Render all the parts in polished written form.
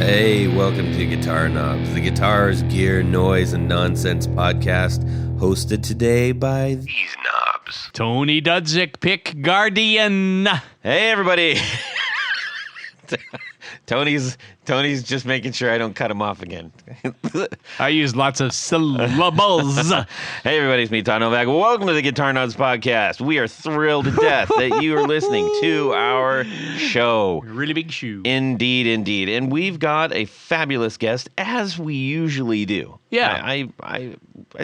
Hey, welcome to Guitar Knobs, the guitars, gear, noise, and nonsense podcast, hosted today by these knobs. Tony Dudzik, Pick Guardian. Hey, everybody. Tony's just making sure I don't cut him off again. I use lots of syllables. Hey, everybody, it's me, Todd Novak. Welcome to the Guitar Knobs podcast. We are thrilled to death that you are listening to our show. Really big shoe. Indeed, indeed. And we've got a fabulous guest, as we usually do. Yeah. I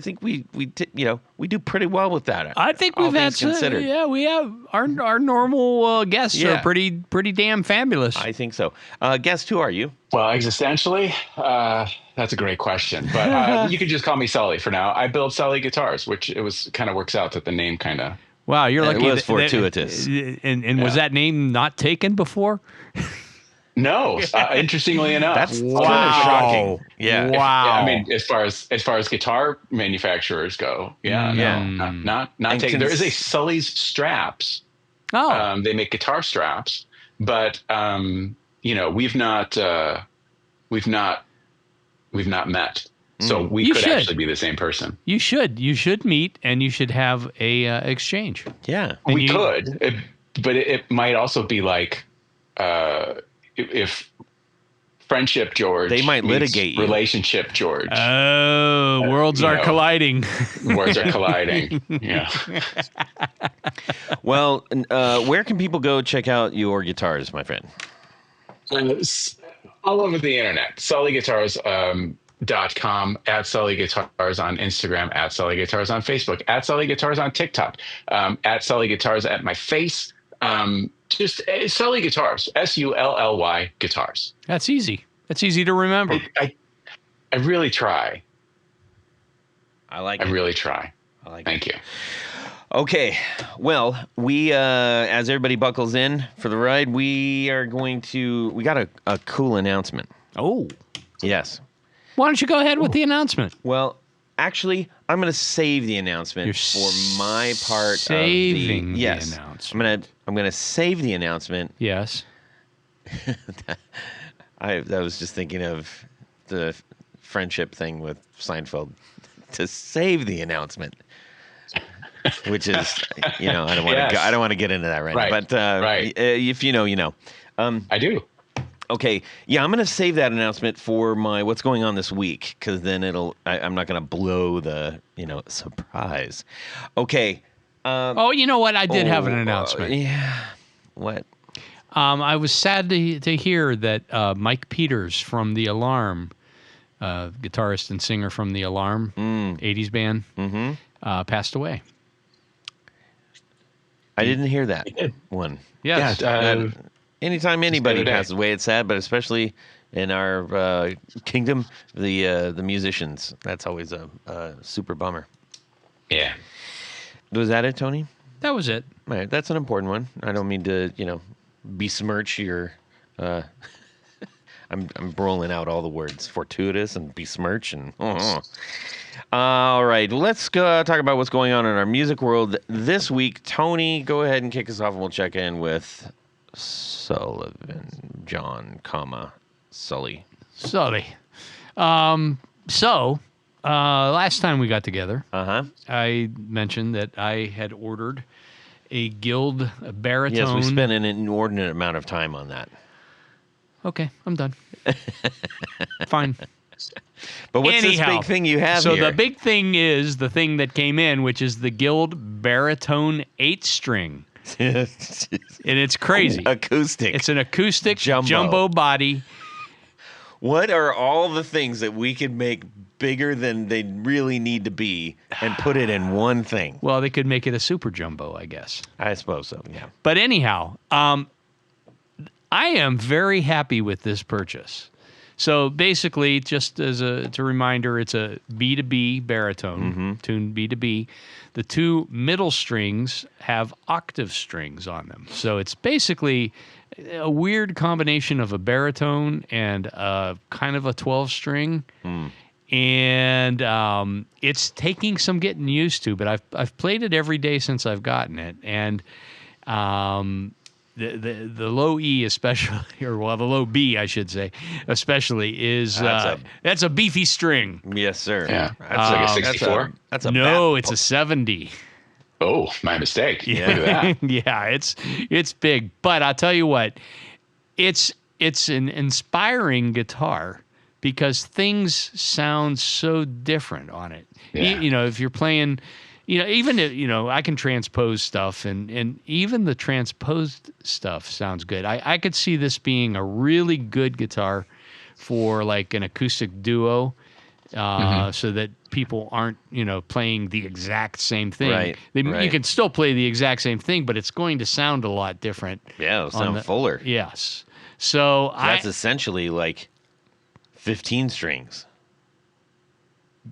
think we do pretty well with that. I think we've had some, we have our normal guests are pretty damn fabulous. I think so. Guest, who are you? Well, existentially, that's a great question. But you could just call me Sully for now. I build Sully Guitars, which kind of works out that the name kind of. Wow, you're lucky. It was fortuitous. And was that name not taken before? No, interestingly enough, that's kind of shocking. Yeah. Wow. I mean, as far as guitar manufacturers go, not taken. There is a Sully's straps. Oh, they make guitar straps, but we've not met. So we could actually be the same person. You should meet, and you should have a exchange. Yeah, and we could, but it might also be like. If friendship George, they might litigate you. Relationship George. Oh, worlds are colliding. Worlds are colliding. Yeah. Well, where can people go check out your guitars, my friend? All over the internet. SullyGuitars.com, at Sully Guitars on Instagram, at Sully Guitars on Facebook, at Sully Guitars on TikTok, at Sully Guitars at my face. Just Sully Guitars, SULLY Guitars. That's easy. That's easy to remember. I really try. I like it. I really try. I like Thank you. Okay. Well, we, as everybody buckles in for the ride, we got a cool announcement. Oh. Yes. Why don't you go ahead with the announcement? Well, actually, I'm going to save the announcement for my part saving of the announcement. I'm going to save the announcement. Yes. I was just thinking of the friendship thing with Seinfeld. To save the announcement, which is, I don't want to get into that right now. But if you know, you know. I do. Okay, yeah, I'm going to save that announcement for my what's going on this week, because then I'm not going to blow the, surprise. Okay. You know what? I did have an announcement. Yeah. What? I was sad to hear that Mike Peters from The Alarm, guitarist and singer from The Alarm, 80s band, passed away. I didn't hear that one. Yes. Yeah, anytime anybody passes away, it's sad, but especially in our kingdom, the musicians. That's always a super bummer. Yeah. Was that it, Tony? That was it. All right, that's an important one. I don't mean to, besmirch your. I'm rolling out all the words: fortuitous and besmirch and. All right, let's go talk about what's going on in our music world this week. Tony, go ahead and kick us off, and we'll check in with Sullivan, John, Sully. Last time we got together, I mentioned that I had ordered a Guild baritone. Yes, we spent an inordinate amount of time on that. Okay, I'm done. Fine. But what's this big thing you have here? So the big thing is the thing that came in, which is the Guild baritone 8-string. And it's crazy. Acoustic. It's an acoustic jumbo body. What are all the things that we could make bigger than they really need to be and put it in one thing? Well, they could make it a super jumbo, I guess. I suppose so, yeah. But anyhow, I am very happy with this purchase. So basically, just as a reminder, it's a B2B baritone, tuned B2B. The two middle strings have octave strings on them. So it's basically a weird combination of a baritone and kind of a 12-string. And it's taking some getting used to, but I've played it every day since I've gotten it. And the low E especially, or well, the low B I should say, especially is that's a beefy string. Yes, sir. Yeah, that's like a 64. That's a No, it's a 70. Oh, my mistake. Yeah. Look at that. Yeah, it's big, but I'll tell you what, it's an inspiring guitar because things sound so different on it. Yeah. You know, if you're playing, you know, even if, you know, I can transpose stuff, and even the transposed stuff sounds good. I could see this being a really good guitar for like an acoustic duo. So that people aren't, you know, playing the exact same thing. Right. You can still play the exact same thing, but it's going to sound a lot different. Yeah, it'll sound fuller. Yes. So that's essentially like 15 strings.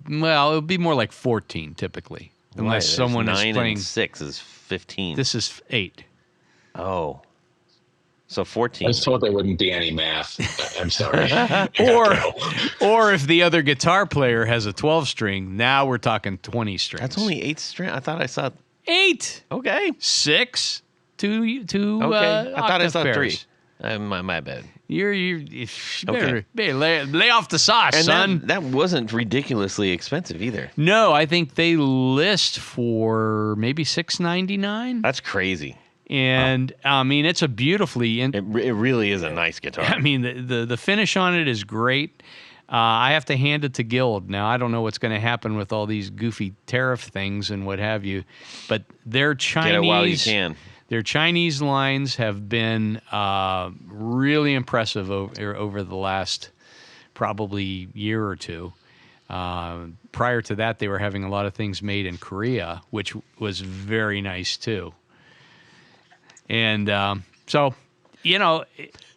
Well, it would be more like 14 typically, unless someone is 9 playing. and 6 is 15. This is 8. Oh. So 14. I was told there wouldn't be any math. I'm sorry. or if the other guitar player has a 12 string, now we're talking 20 strings. That's only 8 string. I thought I saw 8. Okay. 6. Two. Okay. I thought I saw pairs. 3. My bad. You better lay off the sauce, And son. that wasn't ridiculously expensive either. No, I think they list for maybe $6.99. That's crazy. And I mean, it's a beautifully. It really is a nice guitar. I mean, the finish on it is great. I have to hand it to Guild. Now, I don't know what's going to happen with all these goofy tariff things and what have you, but their Chinese. Get it while you can. Their Chinese lines have been really impressive over the last probably year or two. Prior to that, they were having a lot of things made in Korea, which was very nice too. And so, you know,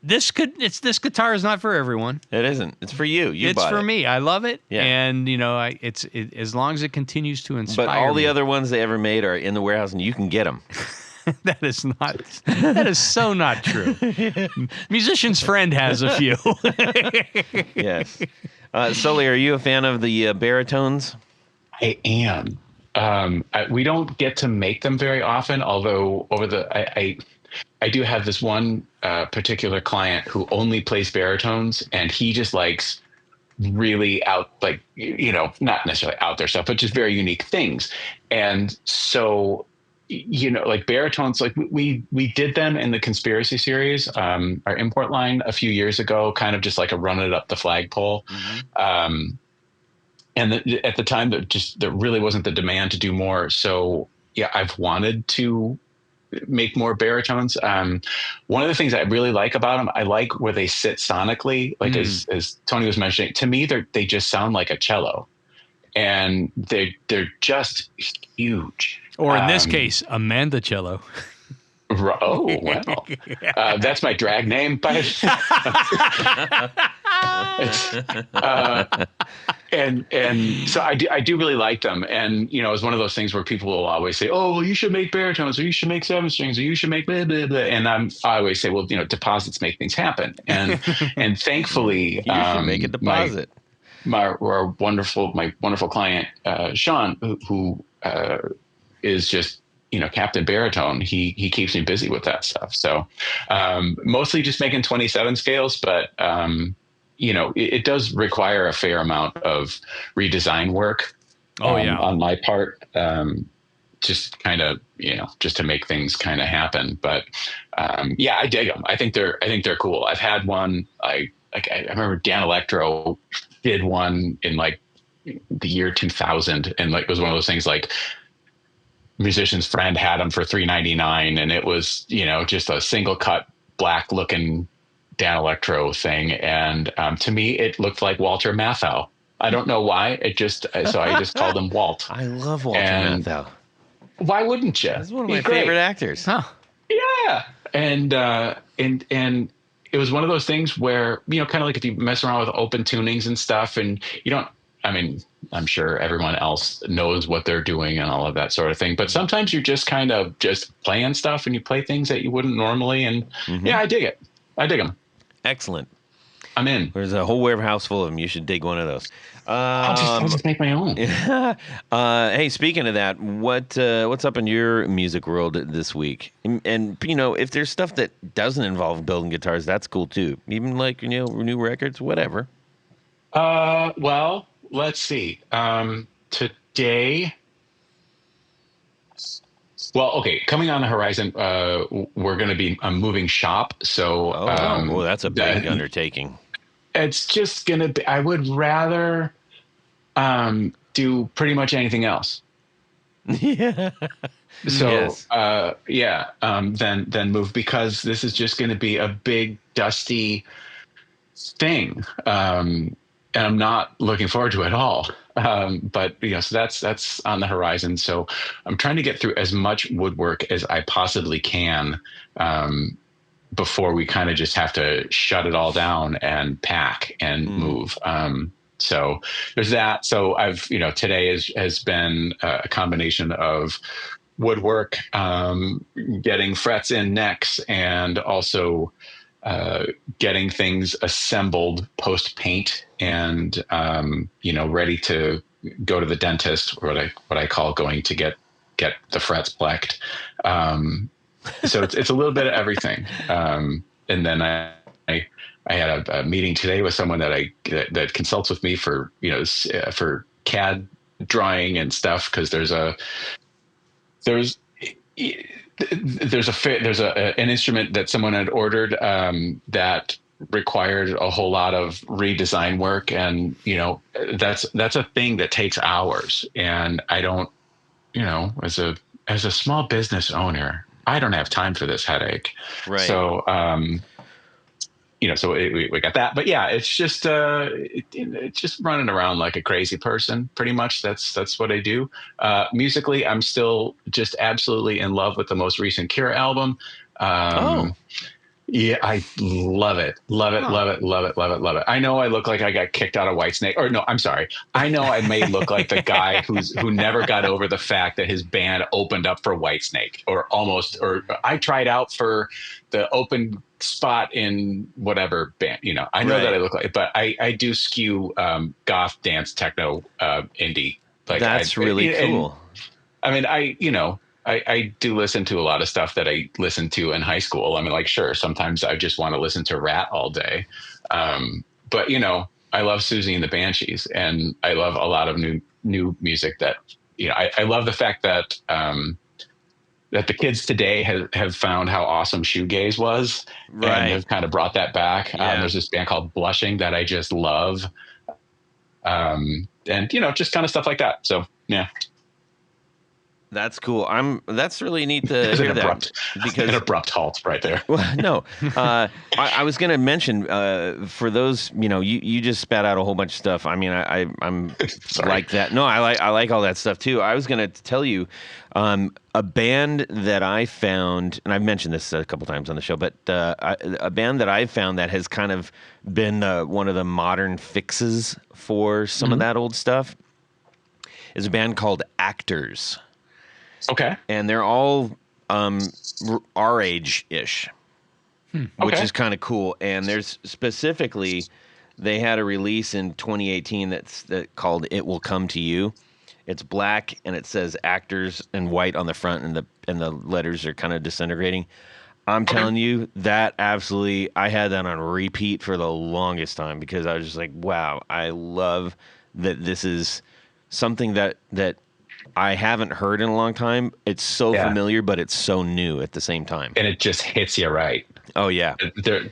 this guitar is not for everyone. It isn't. It's for you. It's for me. I love it. Yeah. And you know, as long as it continues to inspire. But all the me. other ones they ever made are in the warehouse, and you can get them. That is so not true. Musician's friend has a few. Yes. Sully, are you a fan of the baritones? I am. We don't get to make them very often, although I do have this one particular client who only plays baritones, and he just likes really not necessarily out there stuff, but just very unique things. And so, you know, like baritones, like we did them in the Conspiracy series, our import line a few years ago, kind of just like a run it up the flagpole. Mm-hmm. And at the time, there really wasn't the demand to do more. So yeah, I've wanted to make more baritones. One of the things I really like about them, I like where they sit sonically. Like as Tony was mentioning, to me, they just sound like a cello, and they're just huge. Or in this case, Amanda Cello. Oh, wow. That's my drag name. And so I do really like them. And, you know, it's one of those things where people will always say, oh, well, you should make baritones, or you should make 7 strings, or you should make blah, blah, blah. And I always say, well, you know, deposits make things happen. And thankfully, you should make a deposit. My wonderful client, Sean, who is just, you know, Captain Baritone, he keeps me busy with that stuff. So mostly just making 27 scales, but you know, it does require a fair amount of redesign work on my part, just kind of, you know, just to make things kind of happen. But yeah, I dig them. I think they're cool. I've had one. I remember Dan Electro did one in like the year 2000, and like it was one of those things like musician's friend had them for $3.99, and it was, you know, just a single cut black looking Dan Electro thing. And to me, it looked like Walter Matthau. I don't know why. So I just called him Walt. I love Walter Matthau. Why wouldn't you? He's one of my favorite actors. Huh. Yeah. And it was one of those things where, you know, kind of like if you mess around with open tunings and stuff, and you don't, I mean, I'm sure everyone else knows what they're doing and all of that sort of thing. But sometimes you're just kind of just playing stuff, and you play things that you wouldn't normally. And yeah, I dig it. I dig them. Excellent. I'm in. There's a whole warehouse full of them. You should dig one of those. I'll just make my own. Hey, speaking of that, what's up in your music world this week? And if there's stuff that doesn't involve building guitars, that's cool too. Even like new records, whatever. Well, let's see. Today. Well, okay. Coming on the horizon, we're going to be moving shop. So, that's a big undertaking. It's just going to be. I would rather do pretty much anything else. Yeah. So, then move, because this is just going to be a big dusty thing, and I'm not looking forward to it at all. But so that's on the horizon. So I'm trying to get through as much woodwork as I possibly can before we kind of just have to shut it all down and pack and move. So there's that. So I've today has been a combination of woodwork, getting frets in necks, and also getting things assembled post paint and ready to go to the dentist, or what I call going to get the frets plecked. So it's a little bit of everything. And then I had a meeting today with someone that consults with me for for CAD drawing and stuff, because there's an instrument that someone had ordered that required a whole lot of redesign work, and that's a thing that takes hours, and I don't, as a small business owner, I don't have time for this headache. Right. So so we got that, but yeah, it's just it's just running around like a crazy person. Pretty much that's what I do. Musically, I'm still just absolutely in love with the most recent Cure album. Yeah, I love it. Love it, love it, love it, love it, love it. I know I look like I got kicked out of Whitesnake. Or no, I'm sorry. I know I may look like the guy who never got over the fact that his band opened up for Whitesnake, or I tried out for the open spot in whatever band. I know that I look like, but I do skew goth, dance, techno, indie. Like, that's really cool. And, I mean, I do listen to a lot of stuff that I listened to in high school. I mean, like, sure, sometimes I just want to listen to Rat all day. But, I love Susie and the Banshees, and I love a lot of new music that, I love the fact that that the kids today have found how awesome shoegaze was, right, and have kind of brought that back. Yeah. There's this band called Blushing that I just love. And, just kind of stuff like that. So, yeah. That's cool. That's really neat to hear that, because an abrupt halt right there. Well, no, I was going to mention for those, you just spat out a whole bunch of stuff. I mean, I'm like that. No, I like all that stuff too. I was going to tell you a band that I found, and I've mentioned this a couple times on the show, but a band that I found that has kind of been one of the modern fixes for some of that old stuff is a band called Actors. Okay. And they're all our age-ish, which is kind of cool. And there's specifically, they had a release in 2018 that's called "It Will Come to You." It's black and it says Actors in white on the front, and the letters are kind of disintegrating. I'm telling you, that absolutely, I had that on repeat for the longest time, because I was just like, wow, I love that this is something that I haven't heard in a long time. It's so familiar, but it's so new at the same time. And it just hits you right. Oh yeah. There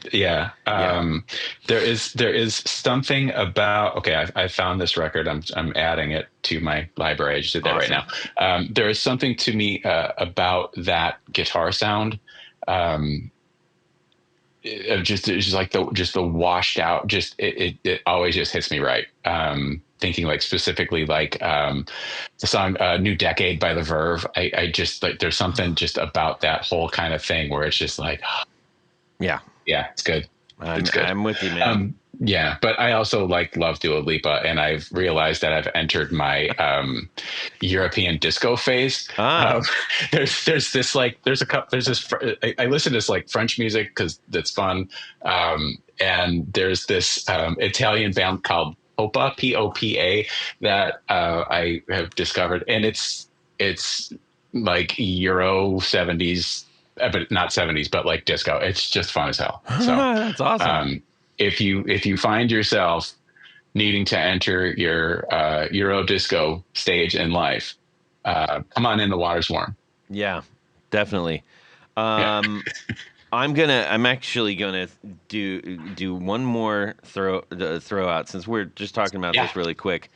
is something about, okay, I found this record. I'm adding it to my library. I just did that right now. There is something to me about that guitar sound. It's just like the washed out, it always just hits me right. Thinking like specifically like the song New Decade by The Verve. I just like, there's something just about that whole kind of thing where it's just like, yeah, it's good. I'm with you, man. Yeah, but I also love Dua Lipa, and I've realized that I've entered my European disco phase. Ah, Um, there's this there's a couple there's this I listen to this French music because it's fun, and there's this Italian band called Popa, Popa, that I have discovered, and it's like Euro 70s, but not 70s, but like disco. It's just fun as hell. So. that's awesome. If you find yourself needing to enter your Euro disco stage in life, come on in. The water's warm. Yeah, definitely. Yeah. I'm actually gonna do one more throw out since we're just talking about this really quick.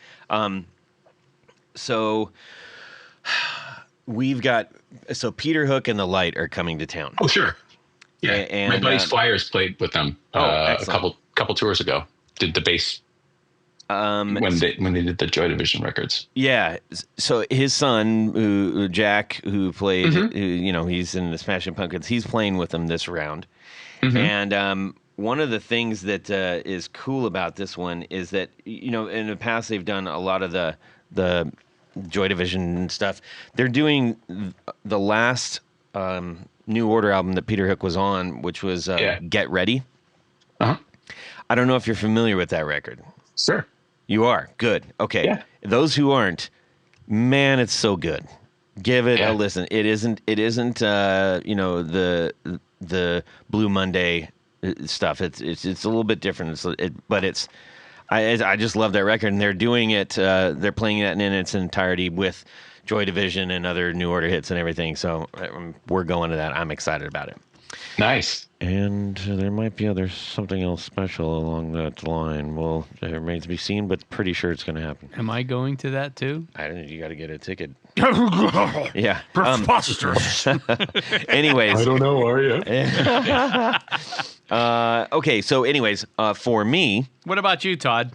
So we've got Peter Hook and the Light are coming to town. Oh, sure. Yeah, and my buddy's Flyers played with them a couple tours ago. Did the bass when they did the Joy Division records. Yeah, so his son, Jack, who played, he's in the Smashing Pumpkins. He's playing with them this round, and one of the things that is cool about this one is that in the past they've done a lot of the Joy Division stuff. They're doing the last New Order album that Peter Hook was on, which was Get Ready. Uh-huh. I don't know if you're familiar with that record. Sure. You are? Good. Okay. Yeah. Those who aren't, man, it's so good. Give it a listen. It isn't the Blue Monday stuff. It's a little bit different. I just love that record, and they're doing it. They're playing it in its entirety with Joy Division and other New Order hits and everything. So we're going to that. I'm excited about it. Nice. And there might be something else special along that line. Well, it remains to be seen, but pretty sure it's going to happen. Am I going to that too? I don't know. You got to get a ticket. Yeah. Preposterous. Anyways. I don't know, are you? Okay, so anyways, for me. What about you, Todd?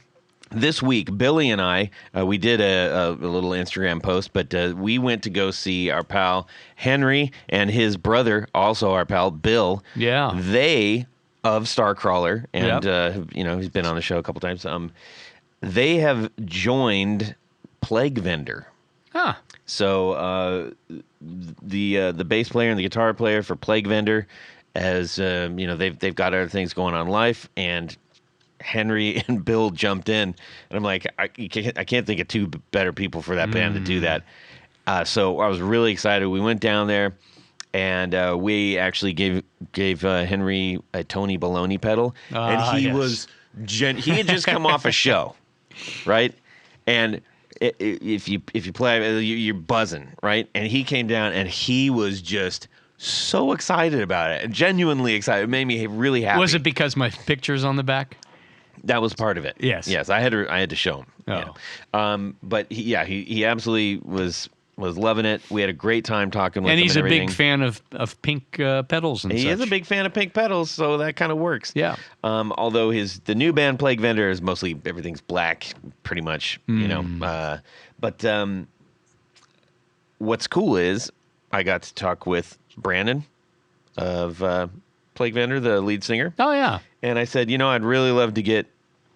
This week, Billy and I, we did a little Instagram post, but we went to go see our pal Henry and his brother, also our pal Bill. Yeah. They, of Starcrawler, and, he's been on the show a couple times. They have joined Plague Vendor. Huh. So the bass player and the guitar player for Plague Vendor, as they've got other things going on in life, and Henry and Bill jumped in, and I'm like, I can't think of two better people for that band to do that. So I was really excited. We went down there, and we actually gave Henry a Tony Baloney pedal, and he was he had just come off a show, right? And if you play, you're buzzing, right? And he came down, and he was just so excited about it, genuinely excited. It made me really happy. Was it because my picture's on the back? That was part of it. Yes. I had to show him. Oh. Yeah. But he absolutely was loving it. We had a great time talking with him. And he's a big fan of pink pedals and such. He is a big fan of pink pedals, so that kind of works. Yeah. Although the new band Plague Vendor is mostly everything's black, pretty much. But what's cool is I got to talk with Brandon of Plague Vendor, the lead singer. Oh yeah. And I said, I'd really love to get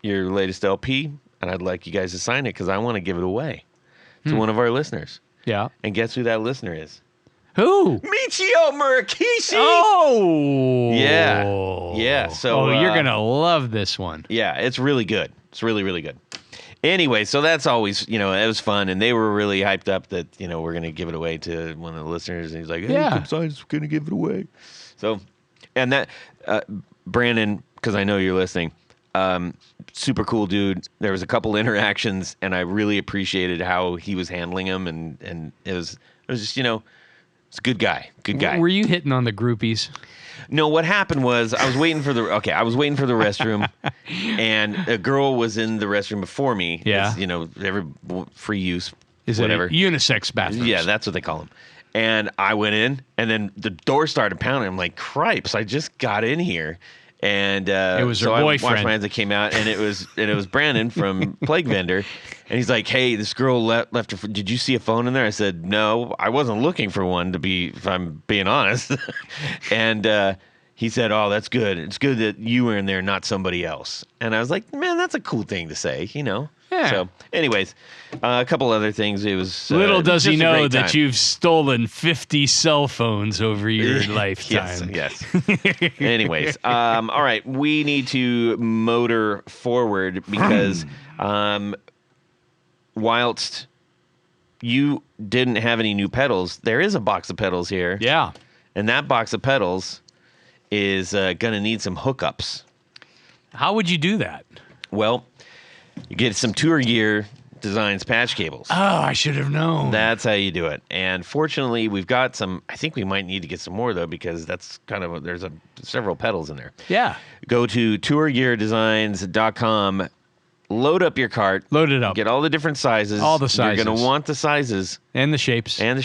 your latest LP, and I'd like you guys to sign it because I want to give it away to one of our listeners. Yeah. And guess who that listener is? Who? Michio Murakishi. Oh. Yeah. So you're going to love this one. Yeah, it's really good. It's really, really good. Anyway, so that's always, it was fun, and they were really hyped up that, we're going to give it away to one of the listeners, and he's like, hey, come sign, it's going to give it away. So, and that, Brandon, because I know you're listening, super cool dude. There was a couple interactions, and I really appreciated how he was handling them, and it was just, it's a good guy. Good guy. Were you hitting on the groupies? No, what happened was I was waiting for the restroom, and a girl was in the restroom before me. Yeah. It's, every free use, Is whatever. it a unisex bathroom? Yeah, that's what they call them. And I went in, and then the door started pounding. I'm like, cripes, I just got in here. And it was her so boyfriend. I watched my hands that came out, and it was Brandon from Plague Vendor, and he's like, "Hey, this girl left her. Did you see a phone in there?" I said, "No, I wasn't looking for one. If I'm being honest." And he said, "Oh, that's good. It's good that you were in there, not somebody else." And I was like, "Man, that's a cool thing to say, you know." Yeah. So, anyways, a couple other things. It was little does he just a know great that time. you've stolen 50 cell phones over your lifetime. Yes. Anyways, all right, we need to motor forward because whilst you didn't have any new pedals, there is a box of pedals here. Yeah. And that box of pedals is going to need some hookups. How would you do that? Well, you get some Tour Gear Designs patch cables. Oh, I should have known. That's how you do it. And fortunately, we've got some. I think we might need to get some more though, because that's kind of there's several pedals in there. Yeah. Go to tourgeardesigns.com. Load up your cart. Load it up. Get all the different sizes. All the sizes. You're going to want the sizes And the shapes. and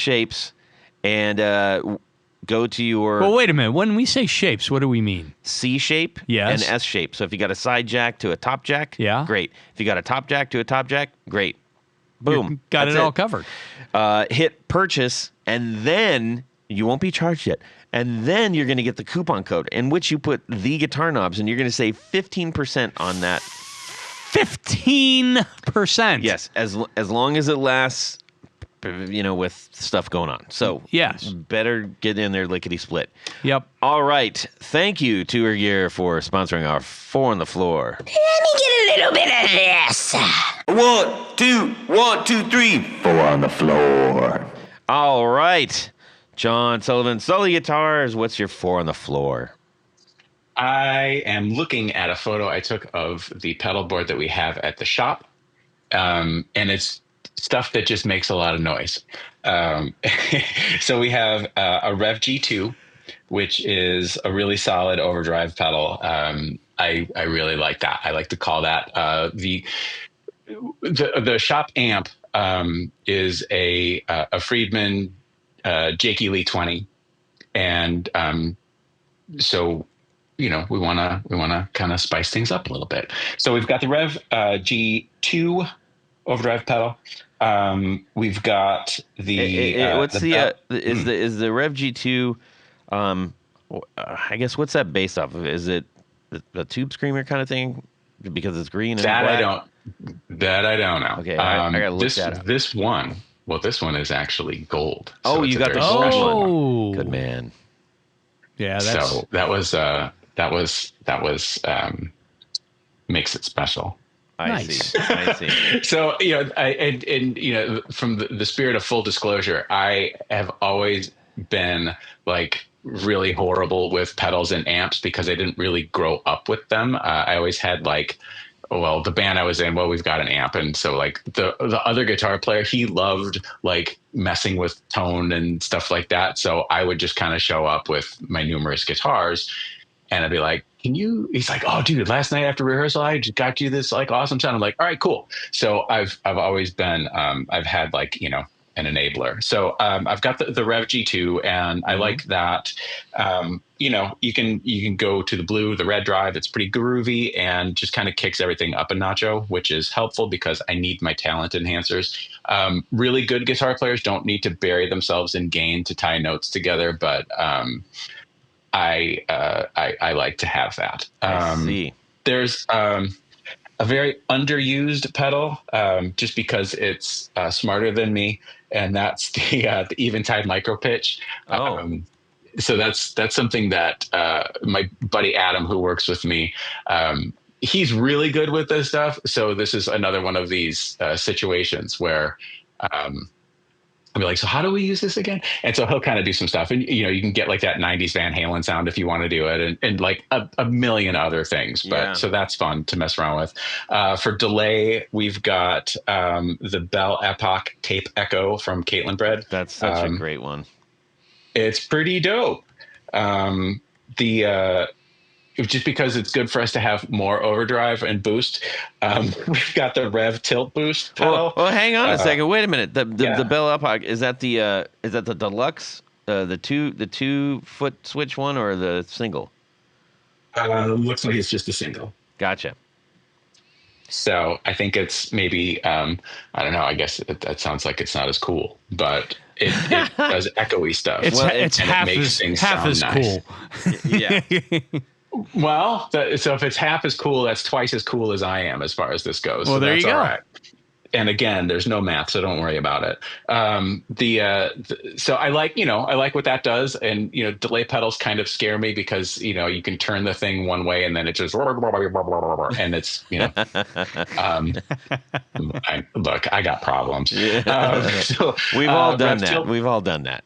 go to your Well, wait a minute. When we say shapes, what do we mean? C shape Yes. and S shape. So if you got a side jack to a top jack, Yeah. great. If you got a top jack to a top jack, great. Boom. Got That's it all covered. Hit purchase, and then you won't be charged yet. And then you're going to get the coupon code in which you put the guitar knobs, and you're going to save 15% on that. 15%. Yes, as long as it lasts, you know, with stuff going on. So Yes. better get in there lickety split. Yep. All right. Thank you, Tour Gear, for sponsoring our Four on the Floor. Let me get a little bit of this. 1, 2, 3. 4 on the floor. All right. John Sullivan, Sully Guitars, what's your Four on the Floor? I am looking at a photo I took of the pedal board that we have at the shop, and it's stuff that just makes a lot of noise. So we have a Rev G2, which is a really solid overdrive pedal. I really like that. I like to call that the shop amp is a Friedman Jakey Lee 20, and so you know we want to kind of spice things up a little bit. So we've got the Rev G2 overdrive pedal. We've got the is the Rev G2? I guess what's that based off of? Is it the Tube Screamer kind of thing? Because it's green and that black? I don't know. Okay, I gotta look that up. This one is actually gold. Oh, So you it's a got the very gold special one. Oh. Good man. Yeah, that's So that was makes it special. I Nice. see. So you know, and you know, from the spirit of full disclosure, I have always been like really horrible with pedals and amps because I didn't really grow up with them. I always had like, well, the band I was in, well, we've got an amp, and so like the other guitar player, he loved like messing with tone and stuff like that. So I would just kind of show up with my numerous guitars, and I'd be like, he's like, oh dude, last night after rehearsal, I just got you this like awesome sound. I'm like, all right, cool. So I've always been, I've had like, you know, an enabler. So I've got the Rev G2, and I like that. You know, you can go to the blue, the red drive. It's pretty groovy and just kind of kicks everything up a notcho, which is helpful because I need my talent enhancers. Really good guitar players don't need to bury themselves in gain to tie notes together, but I like to have that. I see. There's a very underused pedal, just because it's smarter than me, and that's the Eventide micro pitch. Oh. So that's something that my buddy Adam, who works with me, he's really good with this stuff. So this is another one of these situations where I'll be like, so how do we use this again? And so he'll kind of do some stuff, and you know, you can get like that 90s Van Halen sound if you want to do it, and like a million other things. But Yeah. so that's fun to mess around with. For delay, we've got the Bell Epoch Tape Echo from Caitlin Bread. That's such a great one. It's pretty dope. Just because it's good for us to have more overdrive and boost. We've got the Rev Tilt Boost pedal. Oh, hang on a second. Wait a minute. The Bell Epoch, is that the deluxe, the 2-foot switch one, or the single? Looks like it's just a single. Gotcha. So I think it's maybe I don't know. I guess that sounds like it's not as cool, but it does echoey stuff. It's half as cool. Yeah. Well, so if it's half as cool, that's twice as cool as I am as far as this goes. Well, so there that's you go. all right. And again, there's no math, so don't worry about it. So I like what that does, and delay pedals kind of scare me because you can turn the thing one way and then it just and it's look, I got problems. So we've all done that. We've all done that.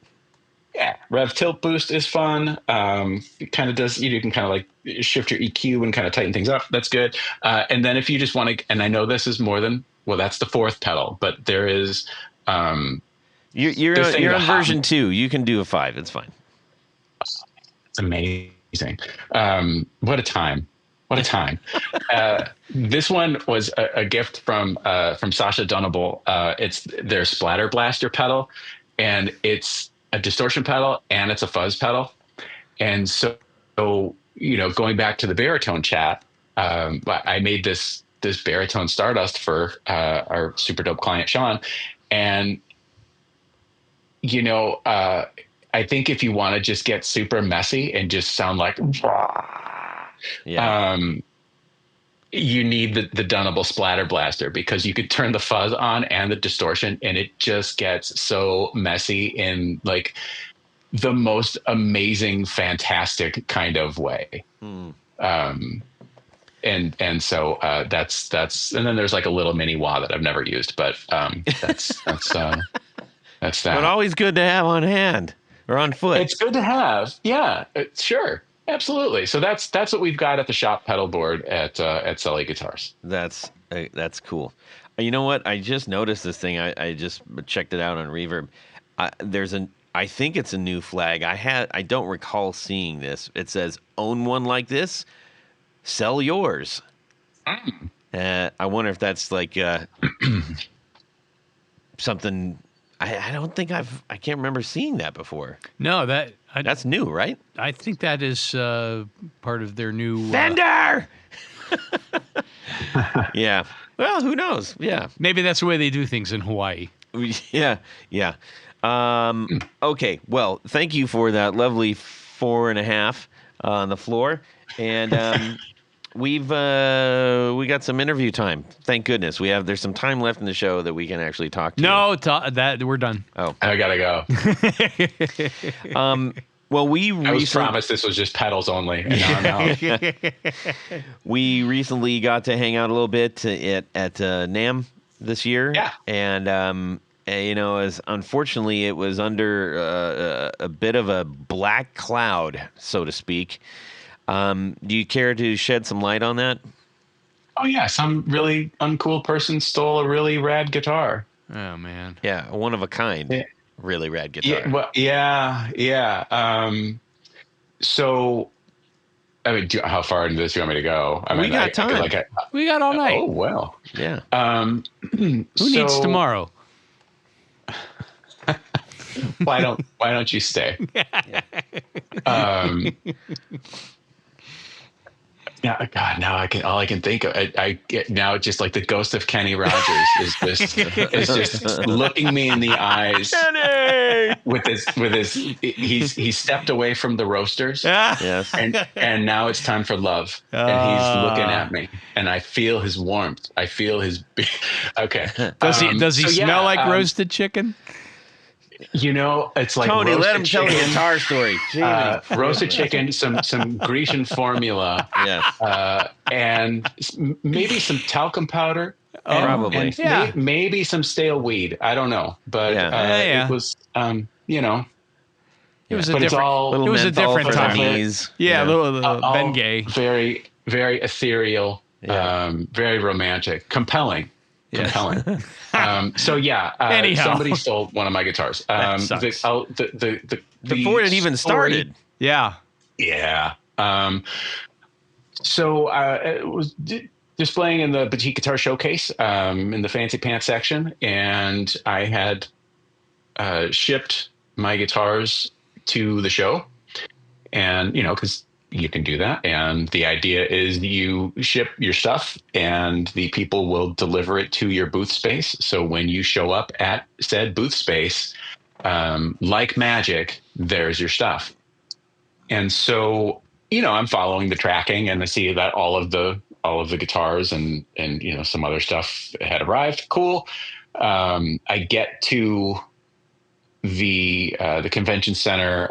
Yeah, rev tilt boost is fun. It kind of does. You can kind of like shift your EQ and kind of tighten things up. That's good. And then if you just want to, and I know this is more than that's the fourth pedal, but there is. You're on version 2. You can do a 5. It's fine. It's amazing. What a time! What a time! This one was a gift from Sasha Dunable. It's their Splatter Blaster pedal, and it's a distortion pedal and it's a fuzz pedal. And so going back to the baritone chat, I made this baritone Stardust for our super dope client Sean, and I think if you want to just get super messy and just sound like you need the Dunable Splatter Blaster, because you could turn the fuzz on and the distortion and it just gets so messy in like the most amazing, fantastic kind of way. And so that's and then there's like a little mini wah that I've never used, but that's that. But always good to have on hand or on foot. It's good to have. Yeah, sure. Absolutely. So that's what we've got at the shop pedal board at Sully Guitars. That's cool. You know what? I just noticed this thing. I just checked it out on Reverb. I think it's a new flag. I don't recall seeing this. It says, "Own one like this, sell yours." I wonder if that's like something. I don't think I can't remember seeing that before. No, that's new, right? I think that is part of their new Fender. Yeah. Well, who knows? Yeah. Maybe that's the way they do things in Hawaii. Yeah. Yeah. Okay. Well, thank you for that lovely 4.5 on the floor, and we got some interview time. Thank goodness there's some time left in the show that we can actually talk to. No, that we're done. Oh, I gotta go. Well, I was promised this was just pedals only. And now I'm out. We recently got to hang out a little bit at NAMM this year. Yeah. And as unfortunately it was under a bit of a black cloud, so to speak. Do you care to shed some light on that? Oh yeah, some really uncool person stole a really rad guitar. Oh man. Yeah, one of a kind. Yeah. Really rad guitar. Yeah. So, I mean, how far into this do you want me to go? We got time. We got all night. Oh well. Yeah. Who needs tomorrow? Why don't you stay? Yeah, God, now all I can think of, I get now just like the ghost of Kenny Rogers is just looking me in the eyes. Kenny! with his he's stepped away from the roasters. Yes. And now it's time for love. And he's looking at me and I feel his warmth. I feel his okay. Does he smell like roasted chicken? It's like Tony, let him tell a guitar story. Roasted chicken, some Grecian formula, yes, and maybe some talcum powder. Probably, and maybe some stale weed. I don't know, but it was, It was a different time. Yeah, a little Bengay. Very, very ethereal. Very romantic, compelling. Yes. Compelling. Anyhow. Somebody stole one of my guitars. Before it even started. Yeah. Yeah. It was displaying in the Boutique Guitar Showcase in the Fancy Pants section, and I had shipped my guitars to the show, and because you can do that. And the idea is you ship your stuff and the people will deliver it to your booth space. So when you show up at said booth space, like magic, there's your stuff. And so, I'm following the tracking, and I see that all of the guitars and some other stuff had arrived. Cool. I get to the convention center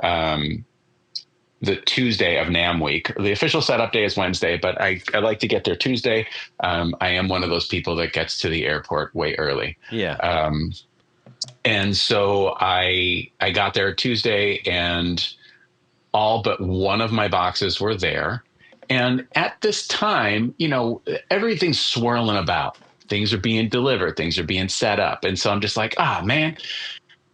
the Tuesday of NAMM week. The official setup day is Wednesday, but I like to get there Tuesday. I am one of those people that gets to the airport way early. Yeah. And so I got there Tuesday, and all but one of my boxes were there. And at this time, everything's swirling about. Things are being delivered. Things are being set up. And so I'm just like, man,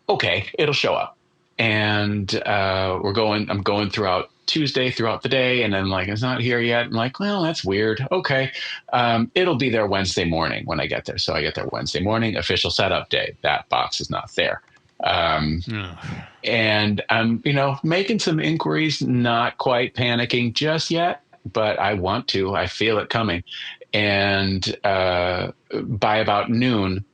okay, it'll show up. And I'm going throughout Tuesday, throughout the day. And then it's not here yet. I'm like, well, that's weird. Okay. It'll be there Wednesday morning when I get there. So I get there Wednesday morning, official setup day. That box is not there. And I'm, making some inquiries, not quite panicking just yet, but I want to. I feel it coming. And by about noon,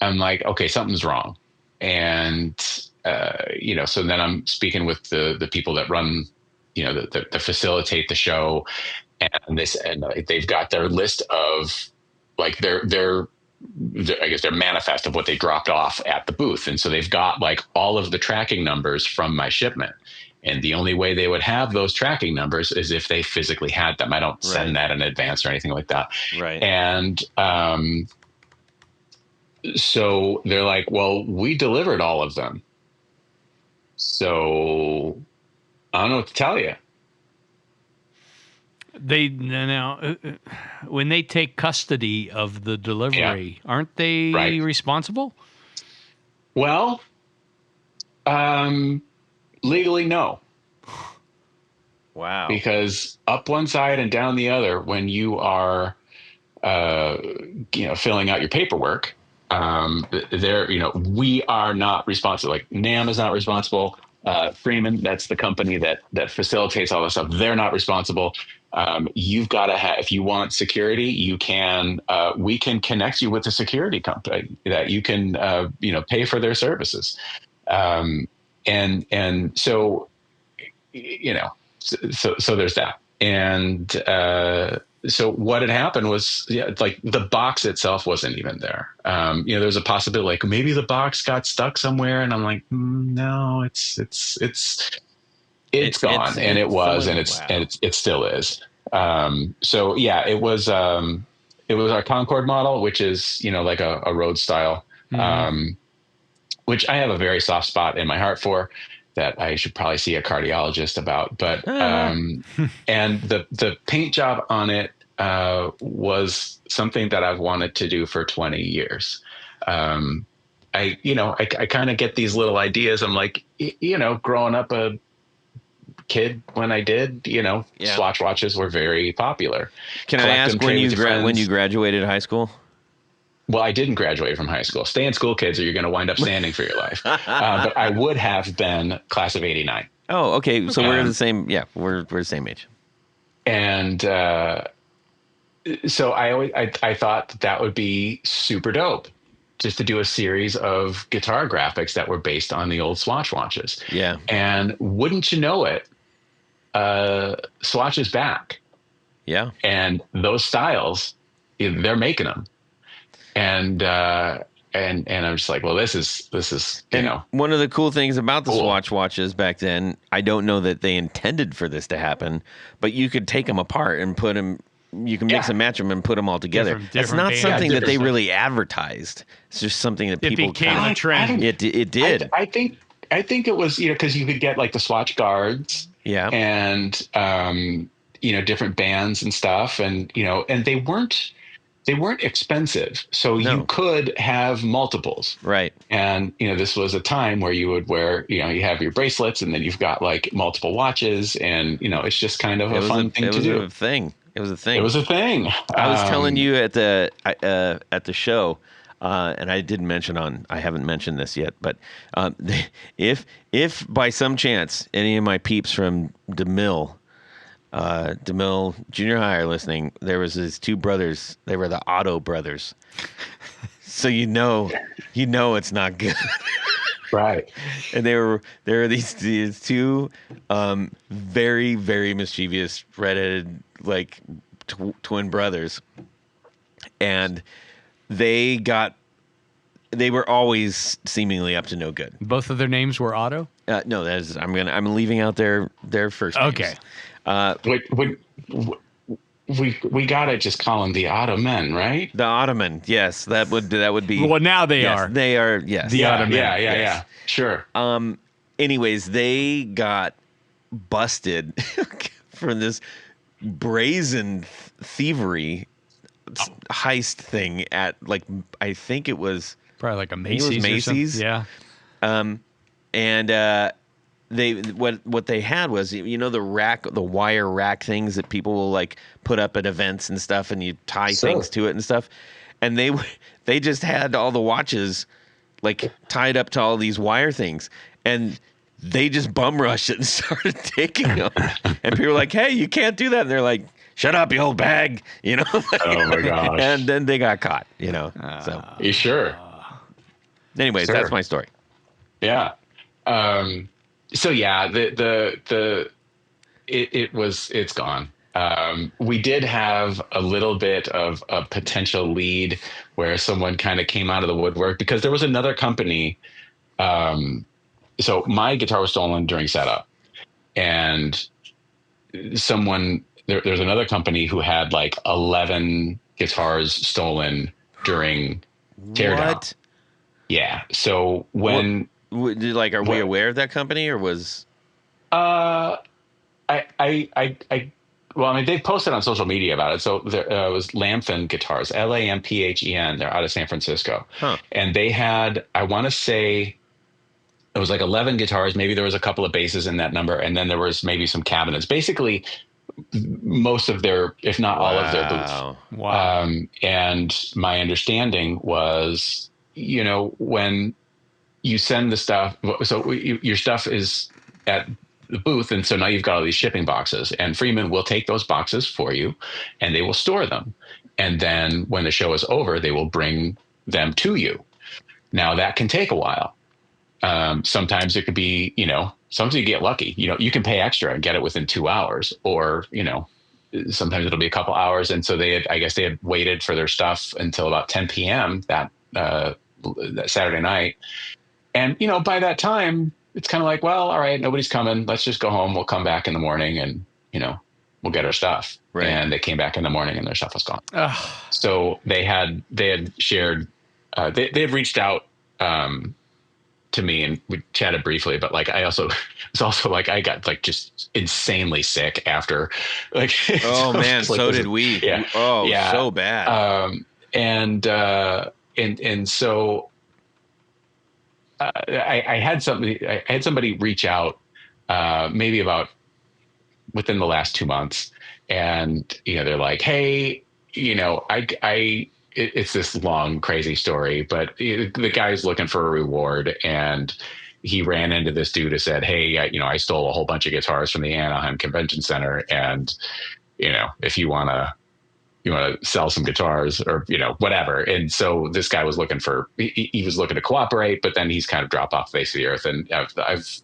I'm like, okay, something's wrong. And so then I'm speaking with the people that run, that facilitate the show, and they've got their list of their I guess their manifest of what they dropped off at the booth. And so they've got all of the tracking numbers from my shipment. And the only way they would have those tracking numbers is if they physically had them. I don't send that in advance or anything like that. Right. And so they're like, well, we delivered all of them. So I don't know what to tell you. When they take custody of the delivery, aren't they responsible? Well, legally, no. Wow. Because up one side and down the other, when you are, filling out your paperwork, we are not responsible. NAMM is not responsible. Freeman, that's the company that facilitates all this stuff. They're not responsible. You've got to have, if you want security, we can connect you with a security company that you can, pay for their services. And so, so there's that. And, so what had happened was the box itself wasn't even there. There's a possibility maybe the box got stuck somewhere, and I'm like, no, it's gone. And it was, and it still is. So yeah, it was our Concorde model, which is, a road style, which I have a very soft spot in my heart for, that I should probably see a cardiologist about. But and the paint job on it was something that I've wanted to do for 20 years. I kind of get these little ideas. I'm like, growing up a kid when I did, Swatch watches were very popular. Can I ask when you graduated high school? Well, I didn't graduate from high school. Stay in school, kids, or you're going to wind up standing for your life. But I would have been class of '89. Oh, okay. So we're the same. Yeah, we're the same age. And so I thought that would be super dope, just to do a series of guitar graphics that were based on the old Swatch watches. Yeah. And wouldn't you know it, Swatch is back. Yeah. And those styles, they're making them. And I'm just like, well, this is one of the cool things about the Swatch watches back then. I don't know that they intended for this to happen, but you could take them apart and put them. You can mix and match them and put them all together. It's not something that they really advertised. It's just something that people became a trend. It did. I think it was because you could get the Swatch guards. Yeah. And different bands and stuff, and and they weren't expensive, so you could have multiples. Right. And this was a time where you would wear, you have your bracelets, and then you've got multiple watches, and it's just kind of a fun thing to do. It was a thing. It was a thing. I was telling you at the show, and I haven't mentioned this yet, but if by some chance any of my peeps from DeMille Junior High are listening, there was his two brothers. They were the Otto brothers. So you know it's not good. Right. And there were these two very, very mischievous redheaded like twin brothers, and they were always seemingly up to no good. Both of their names were Otto? No, I'm leaving out their first names. Okay. We gotta just call them the Ottomen, right? The Ottoman, yes, that would be. Well, now they yes, are. They are, yes. The Ottoman. Yeah. Sure. Anyways, they got busted for this brazen thievery heist thing at I think it was Probably like a Macy's. Macy's. Yeah. And they what they had was, the wire rack things that people will like put up at events and stuff, and you tie things to it and stuff, and they just had all the watches like tied up to all these wire things, and they just bum rushed it and started taking them, and people were like, "Hey, you can't do that," and they're like, "Shut up, you old bag," Oh my gosh. And then they got caught, So, You sure? anyways, Sure. that's my story. Yeah. So yeah, it's gone. We did have a little bit of a potential lead where someone kind of came out of the woodwork, because there was another company. So my guitar was stolen during setup, and there's another company who had like 11 guitars stolen during teardown. What? Yeah. So when are we aware of that company, or was? Well, they've posted on social media about it. So there was Lamphen Guitars, Lamphen. They're out of San Francisco. Huh. And they had, I want to say, it was like 11 guitars. Maybe there was a couple of basses in that number. And then there was maybe some cabinets. Basically, most of their, if not all of their booths. Wow. And my understanding was, when you send the stuff, so your stuff is at the booth, and so now you've got all these shipping boxes, and Freeman will take those boxes for you, and they will store them, and then when the show is over, they will bring them to you. Now that can take a while. Sometimes it could be, sometimes you get lucky. You can pay extra and get it within 2 hours, or sometimes it'll be a couple hours. And so I guess they had waited for their stuff until about 10 p.m. that Saturday night. And, by that time, it's kind of like, well, all right, nobody's coming. Let's just go home. We'll come back in the morning and, we'll get our stuff. Right. And they came back in the morning and their stuff was gone. So they had shared, they had reached out to me, and we chatted briefly, but I got just insanely sick after Oh man, so did we. Yeah. Oh, yeah. So bad. And so I had somebody reach out maybe about within the last 2 months, and they're like, hey, it's this long crazy story, but the guy's looking for a reward, and he ran into this dude who said, hey, I stole a whole bunch of guitars from the Anaheim Convention Center, and if you want to sell some guitars, or whatever. And so this guy was looking he was looking to cooperate, but then he's kind of dropped off the face of the earth. And I've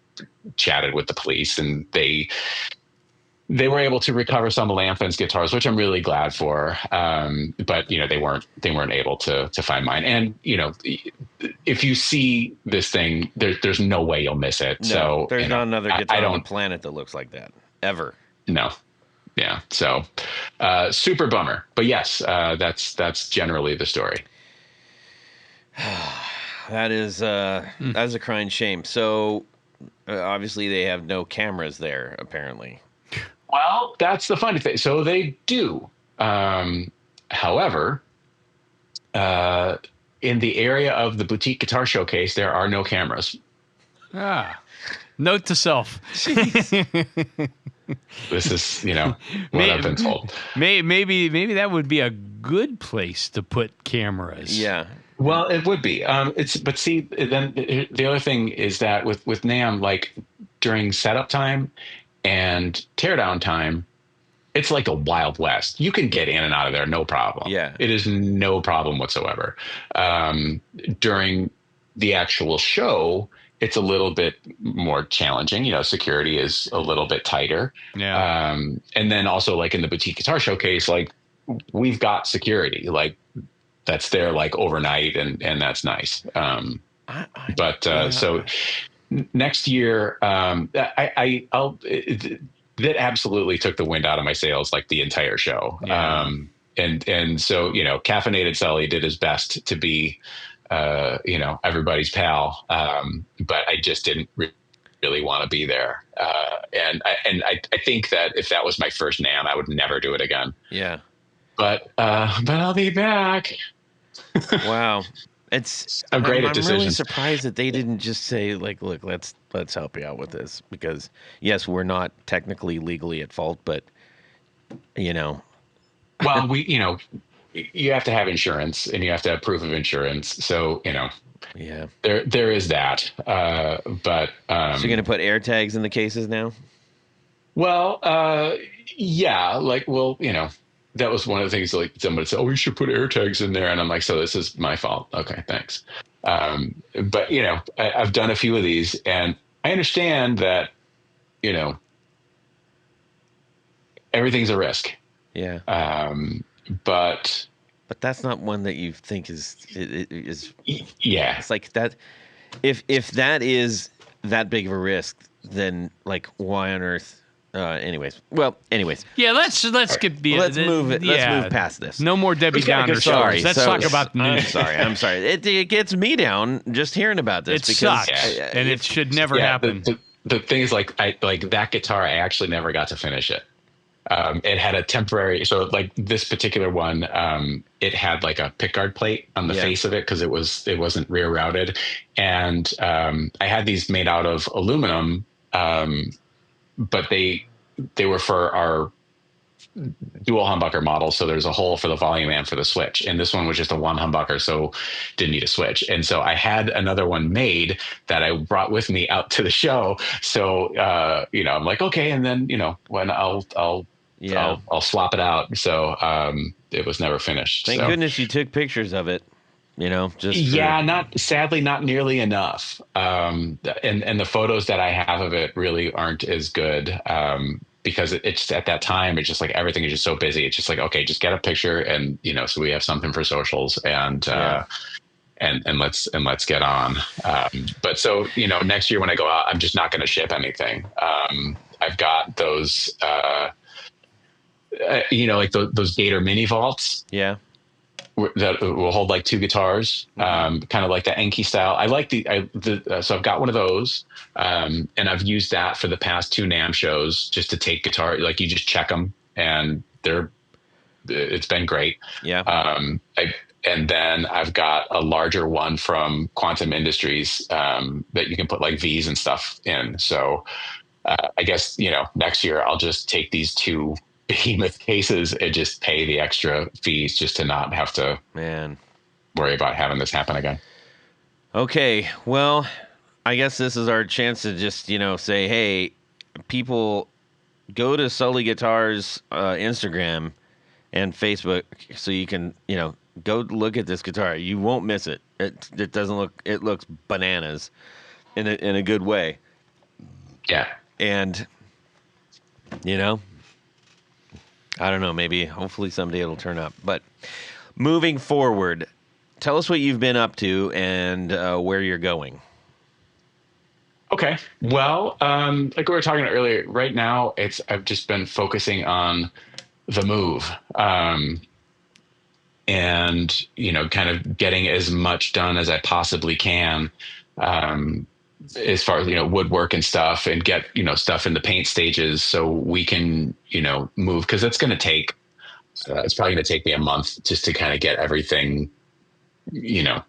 chatted with the police, and they were able to recover some of Lamphen's guitars, which I'm really glad for. But they weren't able to find mine. And if you see this thing, there's no way you'll miss it. No, so there's not another guitar on the don't planet that looks like that ever. No. Yeah. So, super bummer, but yes, that's generally the story. That is that's a crying shame. So obviously they have no cameras there, apparently. Well, that's the funny thing. So they do. However, in the area of the boutique guitar showcase, there are no cameras. Note to self. This is, what I've been told. Maybe that would be a good place to put cameras. Yeah. Well, it would be. But see, then the other thing is that with NAMM, during setup time and teardown time, it's like the Wild West. You can get in and out of there, no problem. Yeah. It is no problem whatsoever. During the actual show, it's a little bit more challenging. You know, security is a little bit tighter. Yeah. And then also like in the boutique guitar showcase, like we've got security, like that's there like overnight, and that's nice. So next year, that absolutely took the wind out of my sails, like the entire show. Yeah. And so, you know, Caffeinated Sully did his best to be, you know, everybody's pal. But I just didn't really want to be there. And I think that if that was my first NAMM, I would never do it again. Yeah. But I'll be back. Wow. It's a great I'm decision. really surprised that they didn't just say like, look, let's help you out with this, because yes, we're not technically legally at fault, but you know. Well, you know, you have to have insurance and you have to have proof of insurance. So, you know, yeah, there is that. But so you're gonna put air tags in the cases now? Well, yeah, like, well, you know, that was one of the things, like somebody said, oh, we should put air tags in there. And I'm like, so this is my fault. Okay, thanks. But, you know, I've done a few of these, and I understand that, you know, everything's a risk. Yeah. But that's not one that you think is yeah. It's like that. If that is that big of a risk, then like why on earth? Anyways. Yeah, let's move it. Let's move past this. No more Debbie Downer stories. Let's talk about the news. I'm sorry. It gets me down just hearing about this. It sucks, and it should never happen. The thing is, like that guitar, I actually never got to finish it. It had a temporary, so like this particular one, it had like a pickguard plate on the face of it because it wasn't rear routed, and I had these made out of aluminum, but they were for our dual humbucker model, so there's a hole for the volume and for the switch, and this one was just a one humbucker, so didn't need a switch. And so I had another one made that I brought with me out to the show, so you know, I'm like, okay, and then, you know, when I'll swap it out. So it was never finished. Thank goodness you took pictures of it. You know, sadly not nearly enough. And the photos that I have of it really aren't as good. Because it's at that time, it's just like everything is just so busy. It's just like, okay, just get a picture, and, you know, so we have something for socials, and let's get on. But so, you know, next year when I go out, I'm just not going to ship anything. I've got those, you know, like those Gator mini vaults. Yeah. That will hold like two guitars, kind of like the Enki style. I like so I've got one of those, and I've used that for the past 2 NAMM shows just to take guitar. Like you just check them, and it's been great. Yeah. And then I've got a larger one from Quantum Industries that you can put like V's and stuff in. So I guess, you know, next year I'll just take these 2 behemoth cases and just pay the extra fees just to not have to worry about having this happen again. Okay, well, I guess this is our chance to just, you know, say, hey, people, go to Sully Guitars Instagram and Facebook so you can, you know, go look at this guitar. You won't miss it. It doesn't look, it looks bananas in a good way. Yeah. And, you know, I don't know, maybe hopefully someday it'll turn up. But moving forward, tell us what you've been up to and where you're going. Okay. Well, like we were talking earlier, right now I've just been focusing on the move, and, you know, kind of getting as much done as I possibly can, as far as, you know, woodwork and stuff, and get, you know, stuff in the paint stages so we can, you know, move. Cause it's going to take, it's probably going to take me a month just to kind of get everything, you know,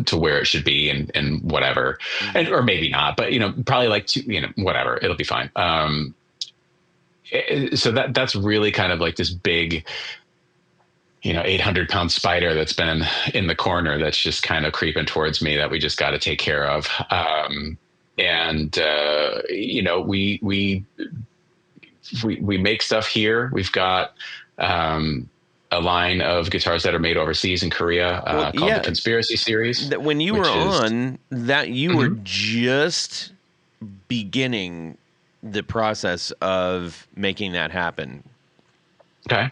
to where it should be, and whatever, or maybe not, but, you know, probably like you know, whatever, it'll be fine. So that's really kind of like this big, you know, 800-pound spider that's been in the corner that's just kind of creeping towards me that we just got to take care of. And you know, we make stuff here. We've got a line of guitars that are made overseas in Korea called the Conspiracy Series. When you were on that, you were just beginning the process of making that happen. Okay.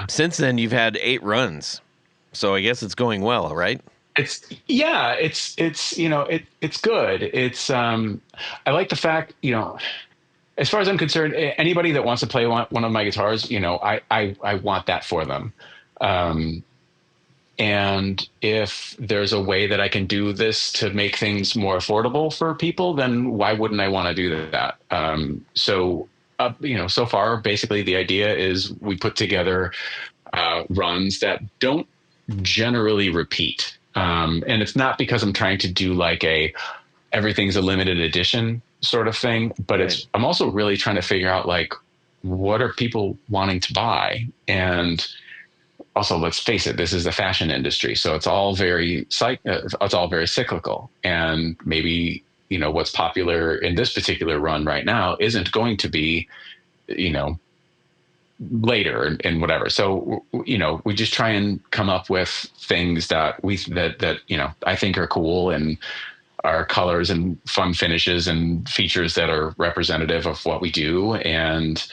Since then, you've had 8 runs, so I guess it's going well, right? It's good. It's I like the fact, as far as I'm concerned, anybody that wants to play one of my guitars, I want that for them. And if there's a way that I can do this to make things more affordable for people, then why wouldn't I want to do that? So far, basically the idea is we put together runs that don't generally repeat. And it's not because I'm trying to do like everything's a limited edition sort of thing, but I'm also really trying to figure out like, what are people wanting to buy? And also, let's face it, this is the fashion industry. So it's all very cyclical. And maybe, what's popular in this particular run right now isn't going to be, later and whatever. So, we just try and come up with things that I think are cool and are colors and fun finishes and features that are representative of what we do. And,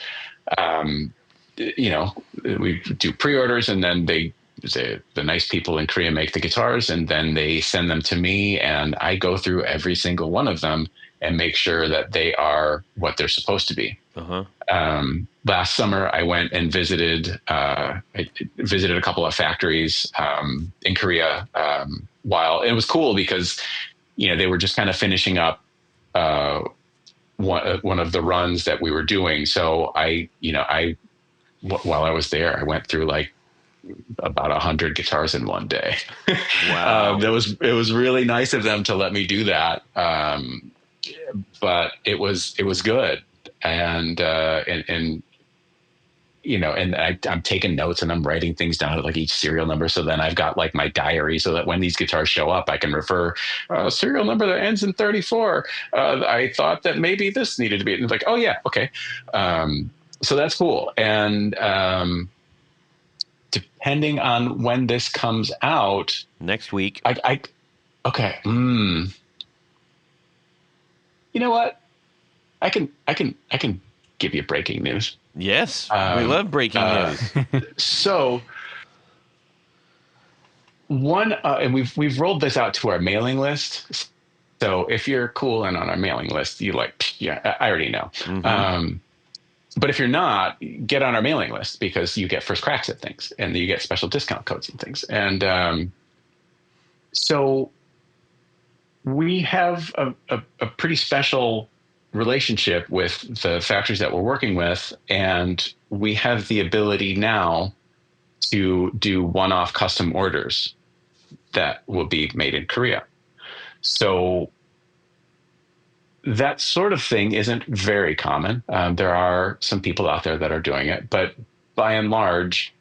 we do pre-orders, and then the nice people in Korea make the guitars, and then they send them to me, and I go through every single one of them and make sure that they are what they're supposed to be. Last summer, I went and visited a couple of factories in Korea. While it was cool because, they were just kind of finishing up one of the runs that we were doing. So while I was there, I went through like about 100 guitars in one day. Wow. It was really nice of them to let me do that. But it was good. And I'm taking notes and I'm writing things down at like each serial number. So then I've got like my diary so that when these guitars show up, I can refer serial number that ends in 34. I thought that maybe this needed to be, and it's like, oh yeah. Okay. So that's cool. And depending on when this comes out next week, okay. You know what? I can give you breaking news. Yes, we love breaking news. So and we've rolled this out to our mailing list. So if you're cool and on our mailing list, I already know. Mm-hmm. But if you're not, get on our mailing list because you get first cracks at things and you get special discount codes and things. And so we have a pretty special relationship with the factories that we're working with. And we have the ability now to do one-off custom orders that will be made in Korea. So that sort of thing isn't very common. There are some people out there that are doing it, but by and large,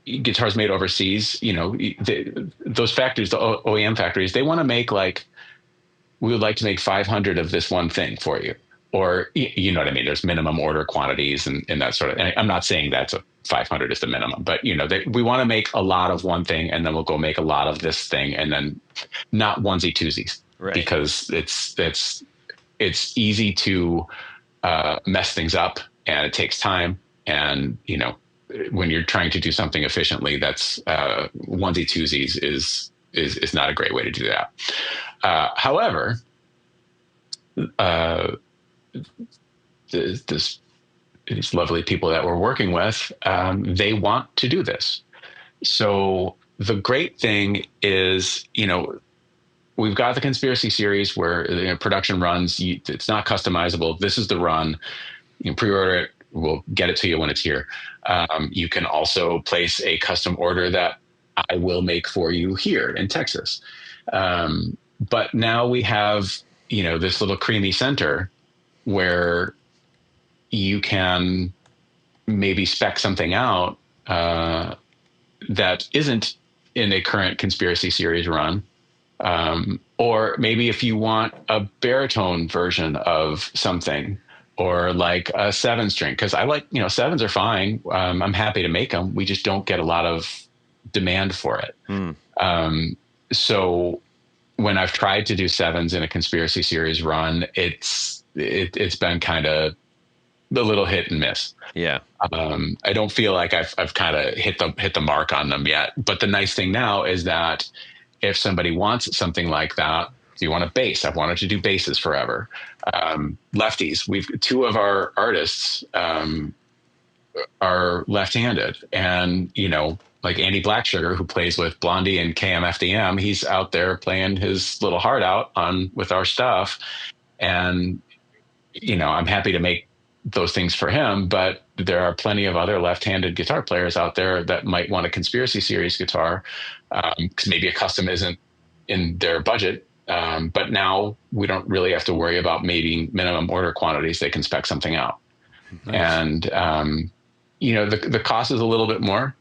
guitars made overseas, those factories, the OEM factories, they want to make we would like to make 500 of this one thing for you. Or, you know what I mean? There's minimum order quantities and that sort of, and I'm not saying that's 500 is the minimum, but we want to make a lot of one thing and then we'll go make a lot of this thing and then not onesie twosies. Right. Because it's easy to mess things up and it takes time. And, when you're trying to do something efficiently, that's onesie twosies is not a great way to do that. However, these lovely people that we're working with, they want to do this. So the great thing is, we've got the Conspiracy Series where production runs. It's not customizable. This is the run. You can pre-order it. We'll get it to you when it's here. You can also place a custom order that I will make for you here in Texas. But now we have, this little creamy center where you can maybe spec something out that isn't in a current Conspiracy Series run. Or maybe if you want a baritone version of something, or like a 7-string. Cause I like, sevens are fine. I'm happy to make them. We just don't get a lot of demand for it. So when I've tried to do 7s in a conspiracy series run, it's been kind of a little hit and miss. Yeah. I don't feel like I've kind of hit the mark on them yet. But the nice thing now is that if somebody wants something like that, if you want a bass, I've wanted to do basses forever. Lefties, 2 of our artists are left-handed, and like Andy Blacksugar, who plays with Blondie and KMFDM, he's out there playing his little heart out with our stuff. And, I'm happy to make those things for him, but there are plenty of other left-handed guitar players out there that might want a conspiracy series guitar, because maybe a custom isn't in their budget. But now we don't really have to worry about maybe minimum order quantities. They can spec something out. Nice. And, the cost is a little bit more,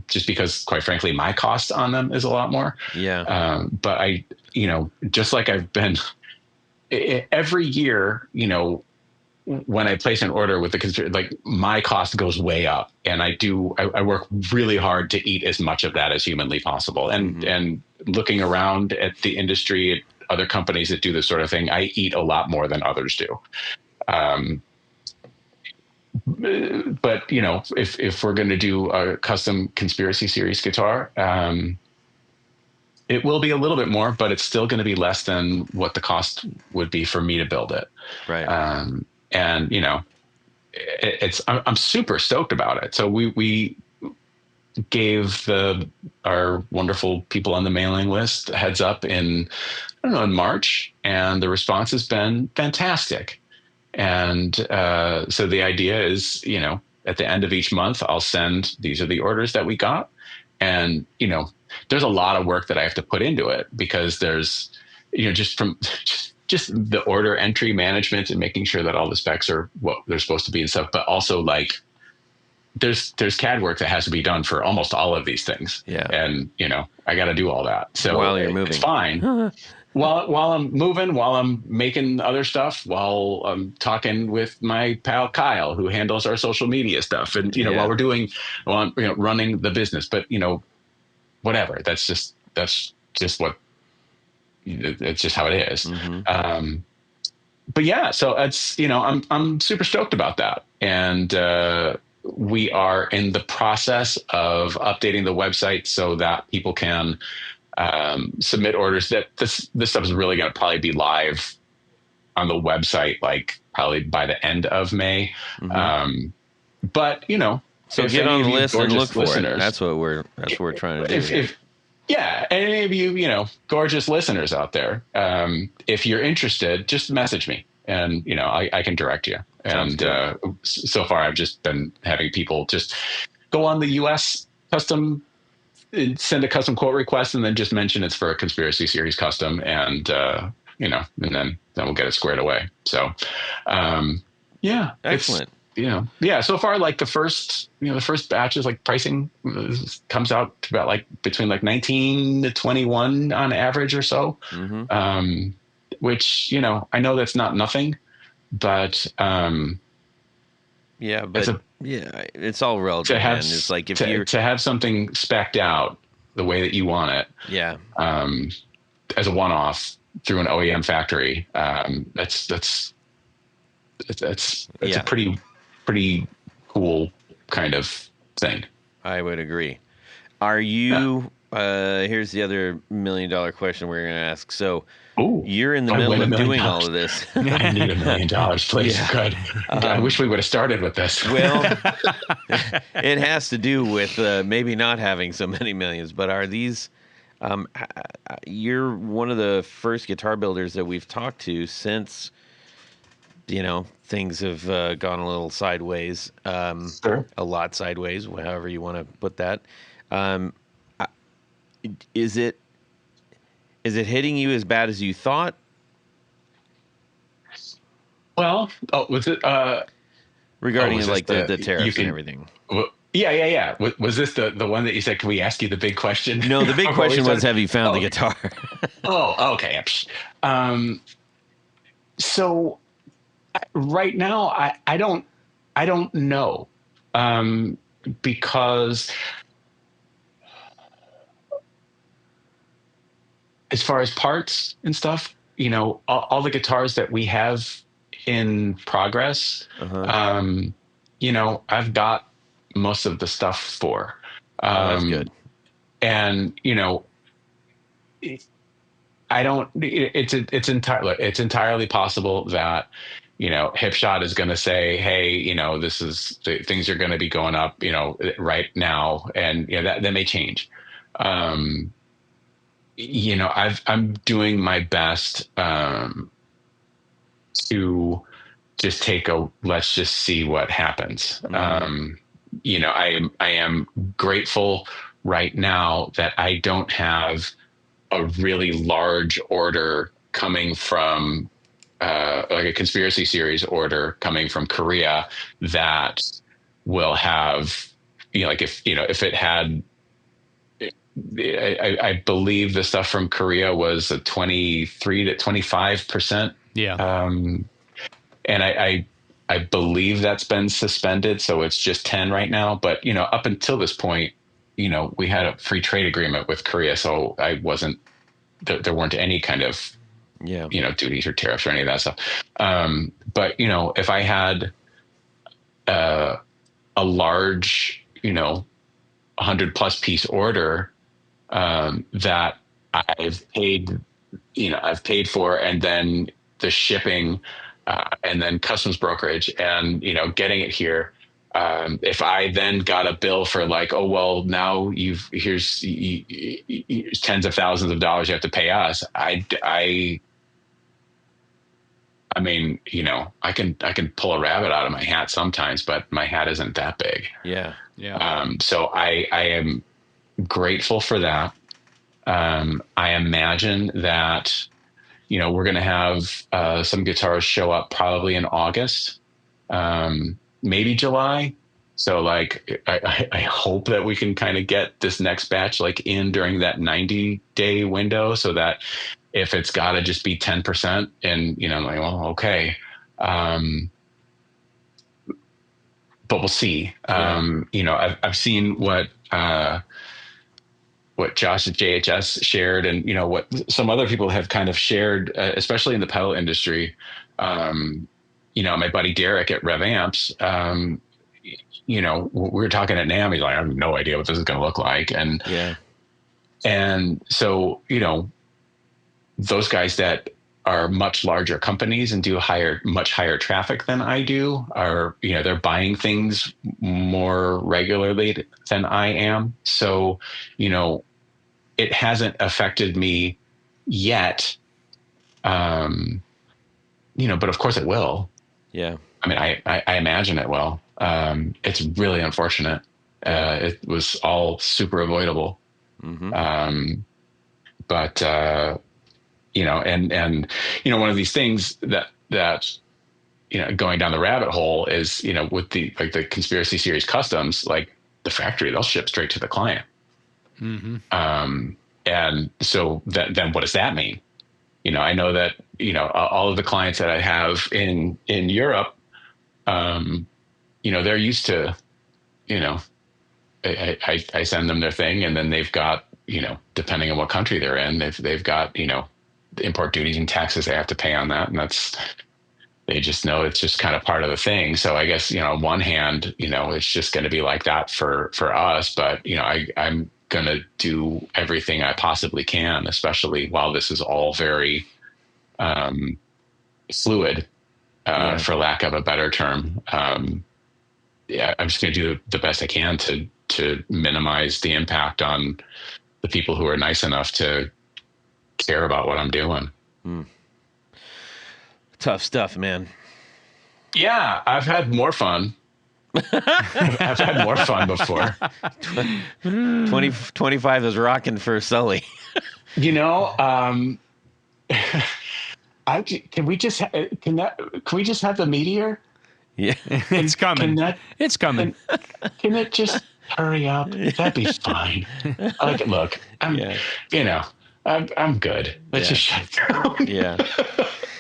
just because, quite frankly, my cost on them is a lot more. Yeah. But I, just like I've been every year, when I place an order with like my cost goes way up, and I work really hard to eat as much of that as humanly possible. And looking around at the industry, at other companies that do this sort of thing, I eat a lot more than others do. But if we're going to do a custom conspiracy series guitar, it will be a little bit more, but it's still going to be less than what the cost would be for me to build it. Right. And I'm super stoked about it. So we gave our wonderful people on the mailing list a heads up in March, and the response has been fantastic. And so the idea is, at the end of each month, I'll send, these are the orders that we got. And, there's a lot of work that I have to put into it, because there's, just the order entry management and making sure that all the specs are what they're supposed to be and stuff. But also, like, there's CAD work that has to be done for almost all of these things. Yeah. And, I got to do all that. So while you're moving, it's fine. While I'm moving, while I'm making other stuff, while I'm talking with my pal Kyle, who handles our social media stuff, and while I'm running the business. But whatever. That's just what. It's just how it is. Mm-hmm. But yeah, so it's I'm super stoked about that, and we are in the process of updating the website so that people can submit orders. That this stuff is really going to probably be live on the website, like probably by the end of May. Mm-hmm. But so get on the list and look for it. That's what we're trying to do. Yeah, any of you, gorgeous listeners out there, if you're interested, just message me, and I can direct you. And so far, I've just been having people just go on the U.S. custom, send a custom quote request, and then just mention it's for a conspiracy series custom, and and then we'll get it squared away. So, yeah, excellent. Yeah. So far, like the first batch is like pricing comes out to about like between like 19 to 21 on average or so. Mm-hmm. Which, I know that's not nothing, but, it's all relative. It's like to have something spec'd out the way that you want it. Yeah. As a one-off through an OEM factory. That's a pretty cool kind of thing. I would agree. Are you, here's the other $1 million question we're going to ask. So you're in the middle of doing all of this. I need $1 million, please. Yeah. Good. I wish we would have started with this. Well, it has to do with maybe not having so many millions, but are these, you're one of the first guitar builders that we've talked to since, things have gone a little sideways, sure. A lot sideways, however you want to put that. Is it hitting you as bad as you thought? Well, was it regarding like the tariffs and everything? Well, yeah. Was this the one that you said? Can we ask you the big question? No, the big question was, have you found the guitar? Okay. So right now, I don't know, because as far as parts and stuff, all the guitars that we have in progress, I've got most of the stuff for. Oh, that's good. And I don't. It's entirely possible that Hipshot is going to say, hey, things are going to be going up, right now, and that may change. I'm doing my best to just let's just see what happens. I am grateful right now that I don't have a really large order coming from like a conspiracy series order coming from Korea that will have, like if it had, I believe the stuff from Korea was a 23 to 25%. Yeah. And I believe that's been suspended. So it's just 10 right now. But, up until this point, we had a free trade agreement with Korea. So there weren't any kind of, duties or tariffs or any of that stuff. But, if I had a large, 100+ piece order that I've paid for, and then the shipping, and then customs brokerage, and getting it here. If I then got a bill for like, oh well, now here's tens of thousands of dollars you have to pay us. I mean, I can pull a rabbit out of my hat sometimes, but my hat isn't that big. Yeah. So I am grateful for that. I imagine that, we're going to have some guitars show up probably in August, maybe July. So like, I hope that we can kind of get this next batch like in during that 90-day window, so that if it's got to just be 10%, and I'm like, well, okay. But we'll see. I've seen what Josh at JHS shared, and what some other people have kind of shared, especially in the pedal industry. My buddy Derek at Rev Amps, we were talking at NAMM. He's like, I have no idea what this is going to look like, and so those guys that are much larger companies and do much higher traffic than I do are, they're buying things more regularly than I am. So, it hasn't affected me yet. But of course it will. Yeah. I mean, I imagine it will. It's really unfortunate. It was all super avoidable. Mm-hmm. But one of these things that going down the rabbit hole is, with the conspiracy series customs, like the factory, they'll ship straight to the client. Mm-hmm. And so then what does that mean? I know that, all of the clients that I have in Europe, they're used to, I send them their thing, and then they've got, depending on what country they're in, they've got, the import duties and taxes they have to pay on that. And they just know it's just kind of part of the thing. So I guess, on one hand, it's just going to be like that for us, but, I'm going to do everything I possibly can, especially while this is all very, fluid, for lack of a better term. I'm just going to do the best I can to minimize the impact on the people who are nice enough to care about what I'm doing. Tough stuff, man. Yeah, I've had more fun. I've had more fun before. 25 is rocking for Sully. Can we just have the meteor? Yeah, it's coming. It's coming. Can it just hurry up? That'd be fine. Look, I'm good. Let's just shut down. Yeah.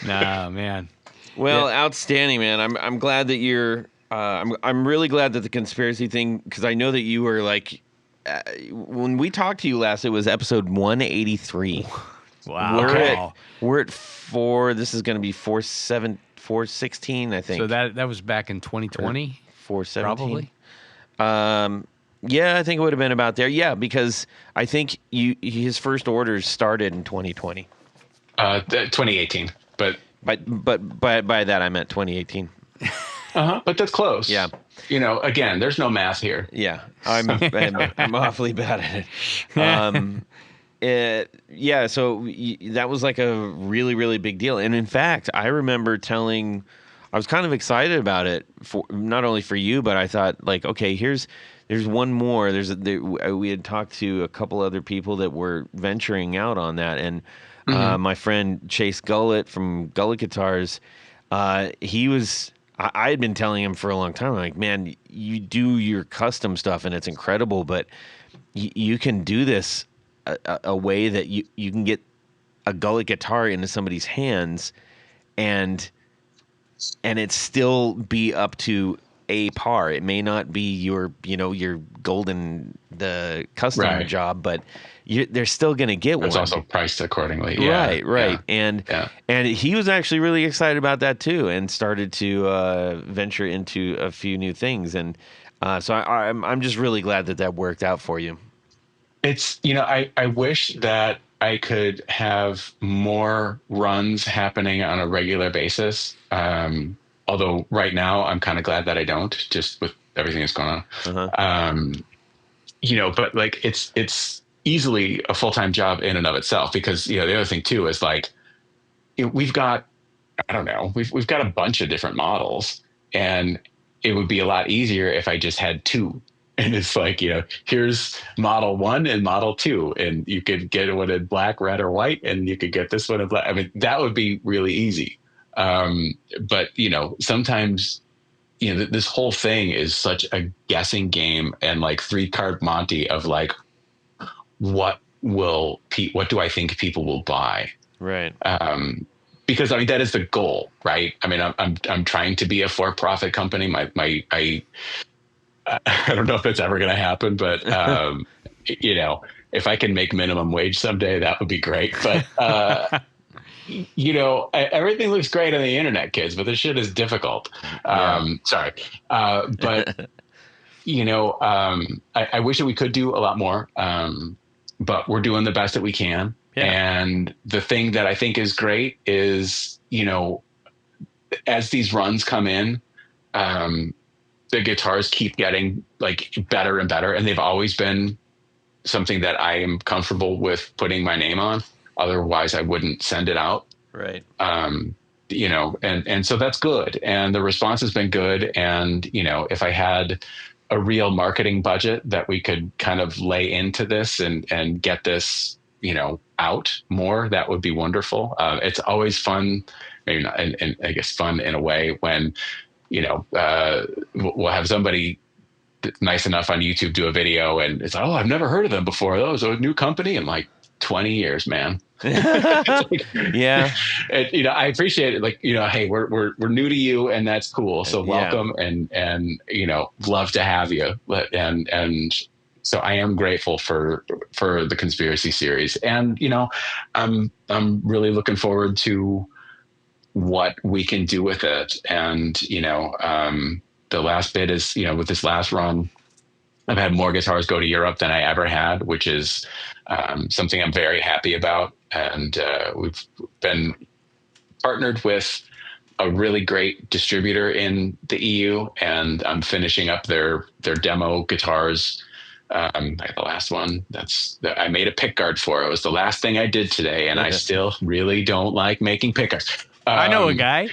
No, man. Well, outstanding, man. I'm glad that you're. I'm really glad that the conspiracy thing, because I know that you were like, when we talked to you last, it was episode 183. Wow. We're at 4. This is going to be 416, I think. So that was back in 2020. 417. Probably. Yeah, I think it would have been about there. Yeah, because I think his first orders started in 2020. 2018, but by that I meant 2018. But that's close. Yeah. Again, there's no math here. Yeah, I'm awfully bad at it. Yeah, so that was like a really, really big deal. And in fact, I remember I was kind of excited about it, for not only for you, but I thought like, okay, there's one more. We had talked to a couple other people that were venturing out on that, and my friend Chase Gullett from Gullett Guitars, he was. I had been telling him for a long time, like, man, you do your custom stuff and it's incredible, but you can do this a way that you can get a Gullett guitar into somebody's hands and it still be up to a par. It may not be your golden, the custom job, but they're still going to get one. It's also priced accordingly. Yeah. Right. Yeah. And he was actually really excited about that too, and started to venture into a few new things. And so I'm just really glad that worked out for you. It's, I wish that I could have more runs happening on a regular basis. Although right now I'm kind of glad that I don't, just with everything that's going on. But like it's easily a full-time job in and of itself, because the other thing too is like we've got we've got a bunch of different models, and it would be a lot easier if I just had 2. And it's like, here's model 1 and model 2, and you could get one in black, red, or white, and you could get this one in black. I mean, that would be really easy. But sometimes this whole thing is such a guessing game, and like 3-card Monte of like, what do I think people will buy? Right. Because that is the goal, right? I mean, I'm trying to be a for-profit company. I don't know if that's ever going to happen, but if I can make minimum wage someday, that would be great. But everything looks great on the internet, kids, but this shit is difficult. Sorry. But I wish that we could do a lot more. But we're doing the best that we can. Yeah. And the thing that I think is great is, as these runs come in, the guitars keep getting like better and better. And they've always been something that I am comfortable with putting my name on. Otherwise I wouldn't send it out. Right. And so that's good. And the response has been good. And, if I had a real marketing budget that we could kind of lay into this and get this, out more, that would be wonderful. It's always fun, maybe not, and I guess fun in a way when, we'll have somebody nice enough on YouTube do a video and it's like, oh, I've never heard of them before. Oh, so a new company in like 20 years, man. Like, yeah. And, I appreciate it. Like, hey, we're new to you, and that's cool. So welcome, and love to have you. And so I am grateful for the conspiracy series, and I'm really looking forward to what we can do with it. And the last bit is with this last run, I've had more guitars go to Europe than I ever had, which is something I'm very happy about. And we've been partnered with a really great distributor in the EU, and I'm finishing up their demo guitars. The last one I made a pickguard for. It was the last thing I did today, and I still really don't like making pickguards. I know a guy.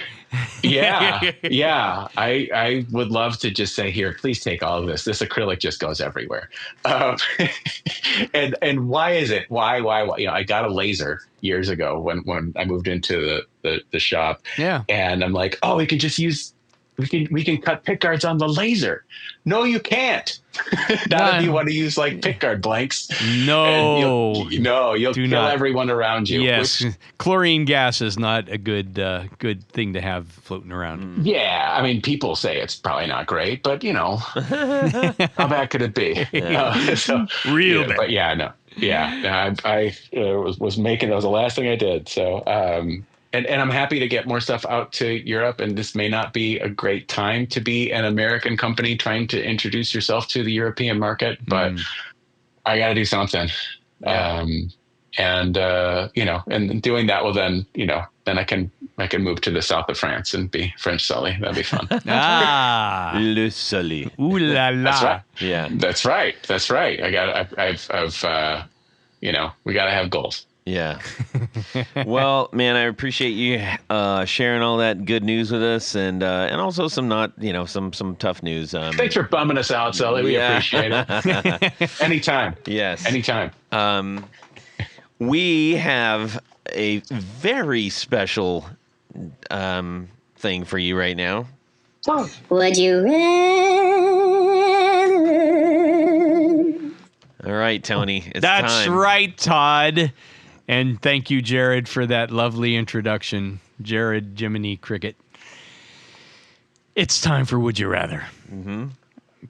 Yeah. I would love to just say, here, please take all of this. This acrylic just goes everywhere. And why is it? Why? I got a laser years ago when I moved into the shop. Yeah. And I'm like, oh, we can just use we can cut pick guards on the laser. No, you can't. Not if you want to use like pick guard blanks. No, you'll kill everyone around you. Yes, chlorine gas is not a good thing to have floating around. Yeah, I mean, people say it's probably not great, but how bad could it be? Real bad. But I was making that was the last thing I did. So. And I'm happy to get more stuff out to Europe. And this may not be a great time to be an American company trying to introduce yourself to the European market, but I got to do something. Yeah. And doing that will then I can move to the south of France and be French Sully. That'd be fun. Le Sully. Ooh la la. That's right. Yeah. That's right. We got to have goals. Yeah. Well, man, I appreciate you sharing all that good news with us, and also some some tough news. Thanks for bumming us out, Sully. We appreciate it. Anytime. Yes. Anytime. We have a very special thing for you right now. Would you rather? All right, Tony. It's That's time. right, Todd. And thank you, Jared, for that lovely introduction. Jared Jiminy Cricket. It's time for Would You Rather. Mm-hmm.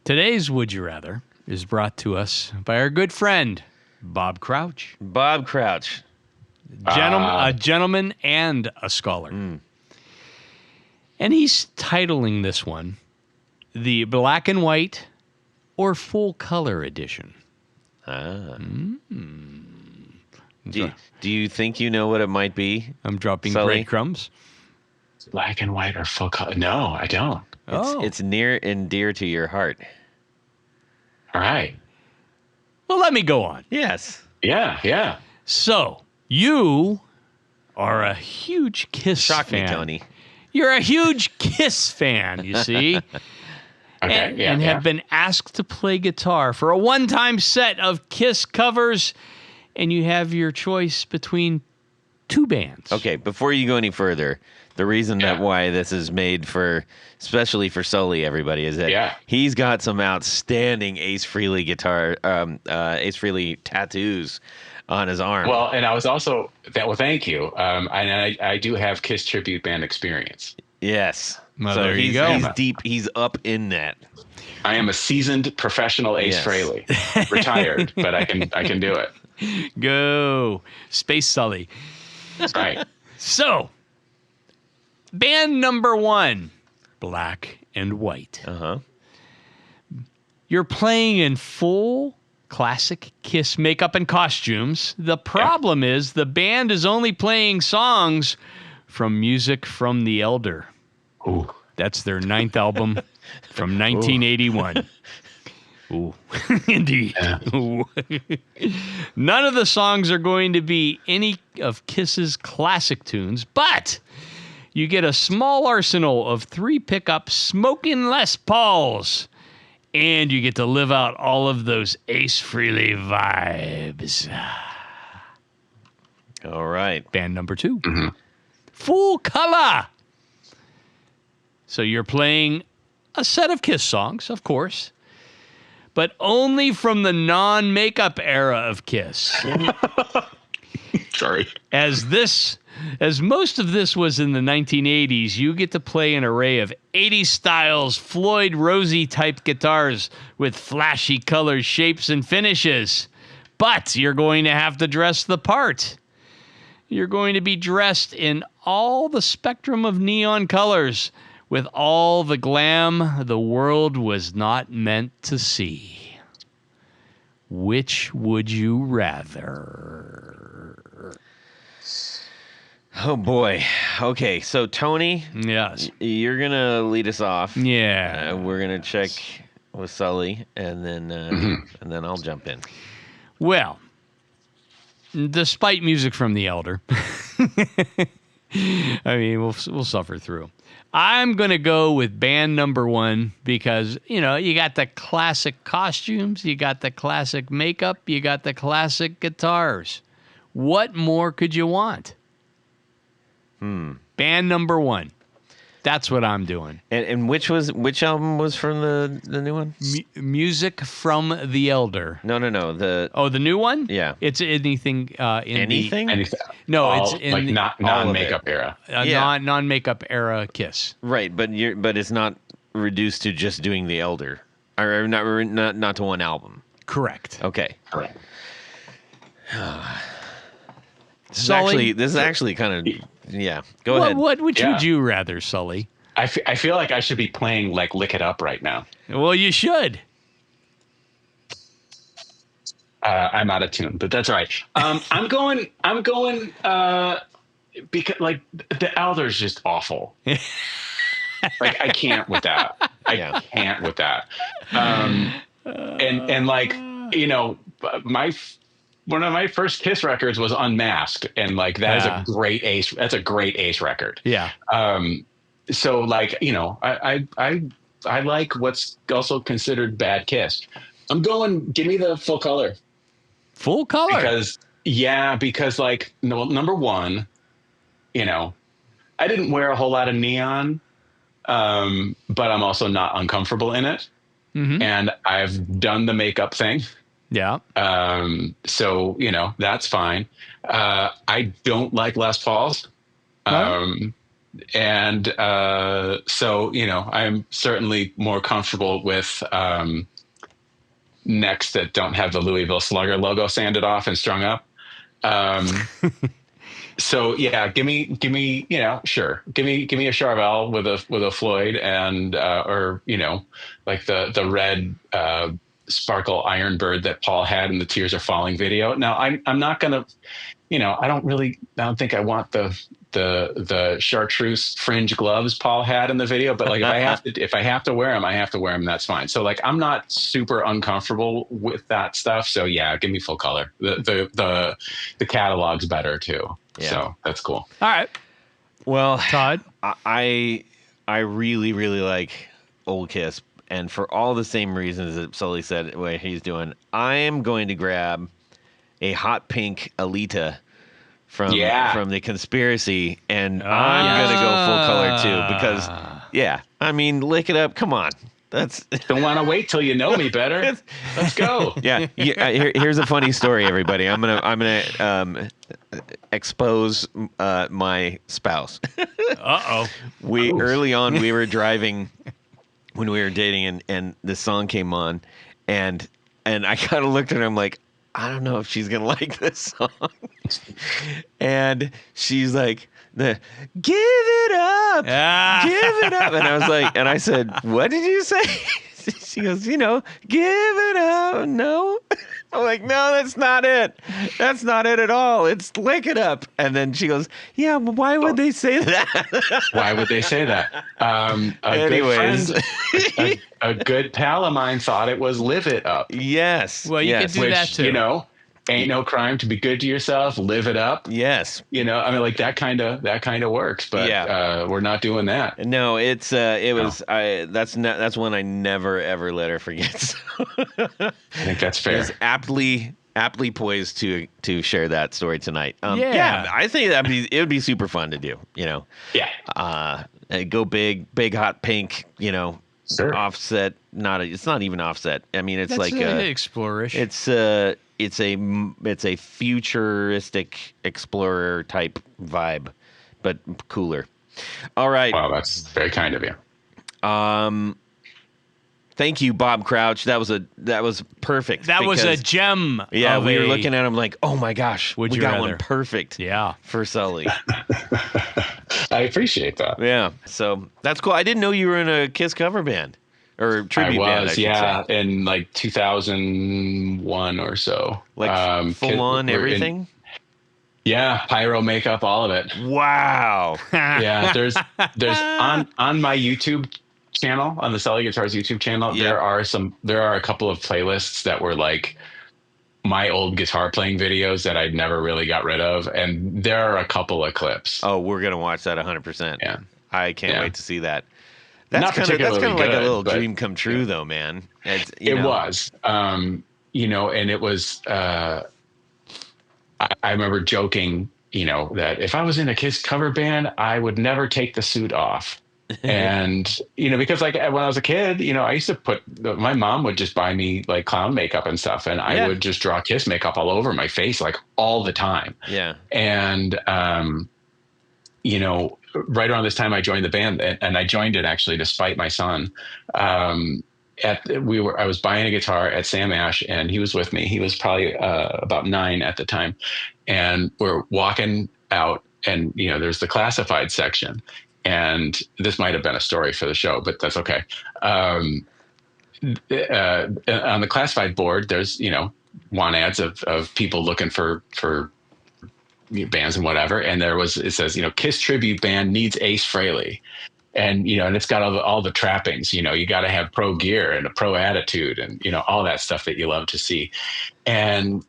Today's Would You Rather is brought to us by our good friend, Bob Crouch. Bob Crouch. A gentleman and a scholar. And he's titling this one, the black and white or full color edition. Do you think you know what it might be? I'm dropping Sully? breadcrumbs. Black and white or full color? No, I don't. It's near and dear to your heart. All right. Well, let me go on. Yes. Yeah. So, you are a huge Kiss Shock fan. me, Tony. You're a huge Kiss fan, you see. Okay. and have been asked to play guitar for a one-time set of Kiss covers, and you have your choice between two bands. Okay, before you go any further, the reason that why this is made especially for Sully, everybody, is that he's got some outstanding Ace Frehley Ace Frehley tattoos on his arm. Well, and I was also thank you. I do have Kiss tribute band experience. Yes. Well, so there you go. He's deep. He's up in that. I am a seasoned professional Ace Frehley, retired, but I can do it. Go. Space Sully. That's right. So, band number 1, black and white. Uh-huh. You're playing in full classic Kiss makeup and costumes. The problem is the band is only playing songs from Music from the Elder. Ooh. That's their 9th album from 1981. Ooh, indeed. Yeah. Ooh. None of the songs are going to be any of Kiss's classic tunes, but you get a small arsenal of 3 pickup smoking Les Pauls, and you get to live out all of those Ace Frehley vibes. All right. Band number 2. Mm-hmm. Full color. So you're playing a set of Kiss songs, of course, but only from the non-makeup era of Kiss. Sorry. As most of this was in the 1980s, you get to play an array of 80s styles, Floyd Rosey type guitars with flashy colors, shapes, and finishes. But you're going to have to dress the part. You're going to be dressed in all the spectrum of neon colors, with all the glam the world was not meant to see. Which would you rather? Oh, boy. Okay, so Tony, Yes. you're going to lead us off. Yeah. We're going to check with Sully, and then I'll jump in. Well, despite Music from the Elder, I mean, we'll suffer through. I'm going to go with band number 1 because, you got the classic costumes, you got the classic makeup, you got the classic guitars. What more could you want? Band number 1. That's what I'm doing. And which album was from the new one? Music from the Elder. No. The new one? Yeah. It's anything in Anything? No, all, it's in like the non-makeup era. non-makeup era Kiss. Right, but it's not reduced to just doing the Elder, or not to one album. Correct. Okay. Correct. Sully, This is actually kind of Go ahead. What would you rather, Sully? I feel like I should be playing like "Lick It Up" right now. Well, you should. I'm out of tune, but that's all right. I'm going. Because like the Elder's just awful. Like I can't with that. I can't with that. And like one of my first Kiss records was Unmasked, and like that is a great Ace. That's a great Ace record. Yeah. So like I like what's also considered bad Kiss. I'm going. Give me the full color. Full color. Because like number one, I didn't wear a whole lot of neon, but I'm also not uncomfortable in it, and I've done the makeup thing. Yeah. So that's fine. I don't like Les Pauls. And so I'm certainly more comfortable with necks that don't have the Louisville Slugger logo sanded off and strung up. So yeah, give me sure. Give me a Charvel with a Floyd and or like the red sparkle Iron Bird that Paul had in the Tears Are Falling video. Now I'm not gonna, I don't think I want the chartreuse fringe gloves Paul had in the video, but like if I have to wear them, I have to wear them. That's fine. So like I'm not super uncomfortable with that stuff. So yeah, give me full color. The catalog's better too. Yeah. So that's cool. All right. Well, Todd, I really really like old Kiss. And for all the same reasons that Sully said what he's doing, I am going to grab a hot pink Alita from the Conspiracy, and I'm going to go full color too because, I mean, Lick It Up. Come on, don't want to wait till you know me better. Let's go. Yeah. Here's a funny story, everybody. I'm gonna expose my spouse. Early on we were driving. When we were dating and this song came on and I kind of looked at her, I'm like, I don't know if she's going to like this song. And she's like, give it up, give it up. And I was like, and I said, what did you say? She goes, give it up. No. I'm like, no, that's not it. That's not it at all. It's Lick It Up. And then she goes, yeah, but why would they say that? Why would they say that? Anyways. A good pal of mine thought it was Live It Up. Yes. Well, you could do that too. Ain't no crime to be good to yourself. Live it up. Yes. I mean, like that kind of works, but we're not doing that. No, it's that's one I never ever let her forget. So. I think that's fair. It's aptly poised to share that story tonight. I think it would be super fun to do. Yeah. Go big hot pink. Sure. Offset. It's not even offset. I mean, it's like explorish. It's a futuristic explorer type vibe, but cooler. All right. Wow, that's very kind of you. Thank you, Bob Crouch. That was perfect. That was a gem. Yeah, we were looking at him like, oh my gosh, we got one perfect. Yeah, for Sully. I appreciate that. Yeah, so that's cool. I didn't know you were in a Kiss cover band or tribute band. I should say. In like 2001 or so. Like full on everything. Yeah, pyro, makeup, all of it. Wow. Yeah, there's on my YouTube channel, on the Sully Guitars YouTube channel, there are a couple of playlists that were like my old guitar playing videos that I'd never really got rid of, and there are a couple of clips. Oh, we're gonna watch that 100%. Yeah, I can't wait to see that. That's kind of like a little dream come true, though, man. It was, and it was. I remember joking, that if I was in a Kiss cover band, I would never take the suit off. And, because like when I was a kid, I used to my mom would just buy me like clown makeup and stuff. And I would just draw Kiss makeup all over my face, like all the time. Yeah. And, right around this time I joined the band, and I joined it actually despite my son. I was buying a guitar at Sam Ash, and he was with me. He was probably about 9 at the time. And we're walking out, and, there's the classified section. And this might have been a story for the show, but that's okay. On the classified board, there's, want ads of people looking for bands and whatever. And it says, Kiss tribute band needs Ace Frehley. And, and it's got all the trappings, you got to have pro gear and a pro attitude and, all that stuff that you love to see. And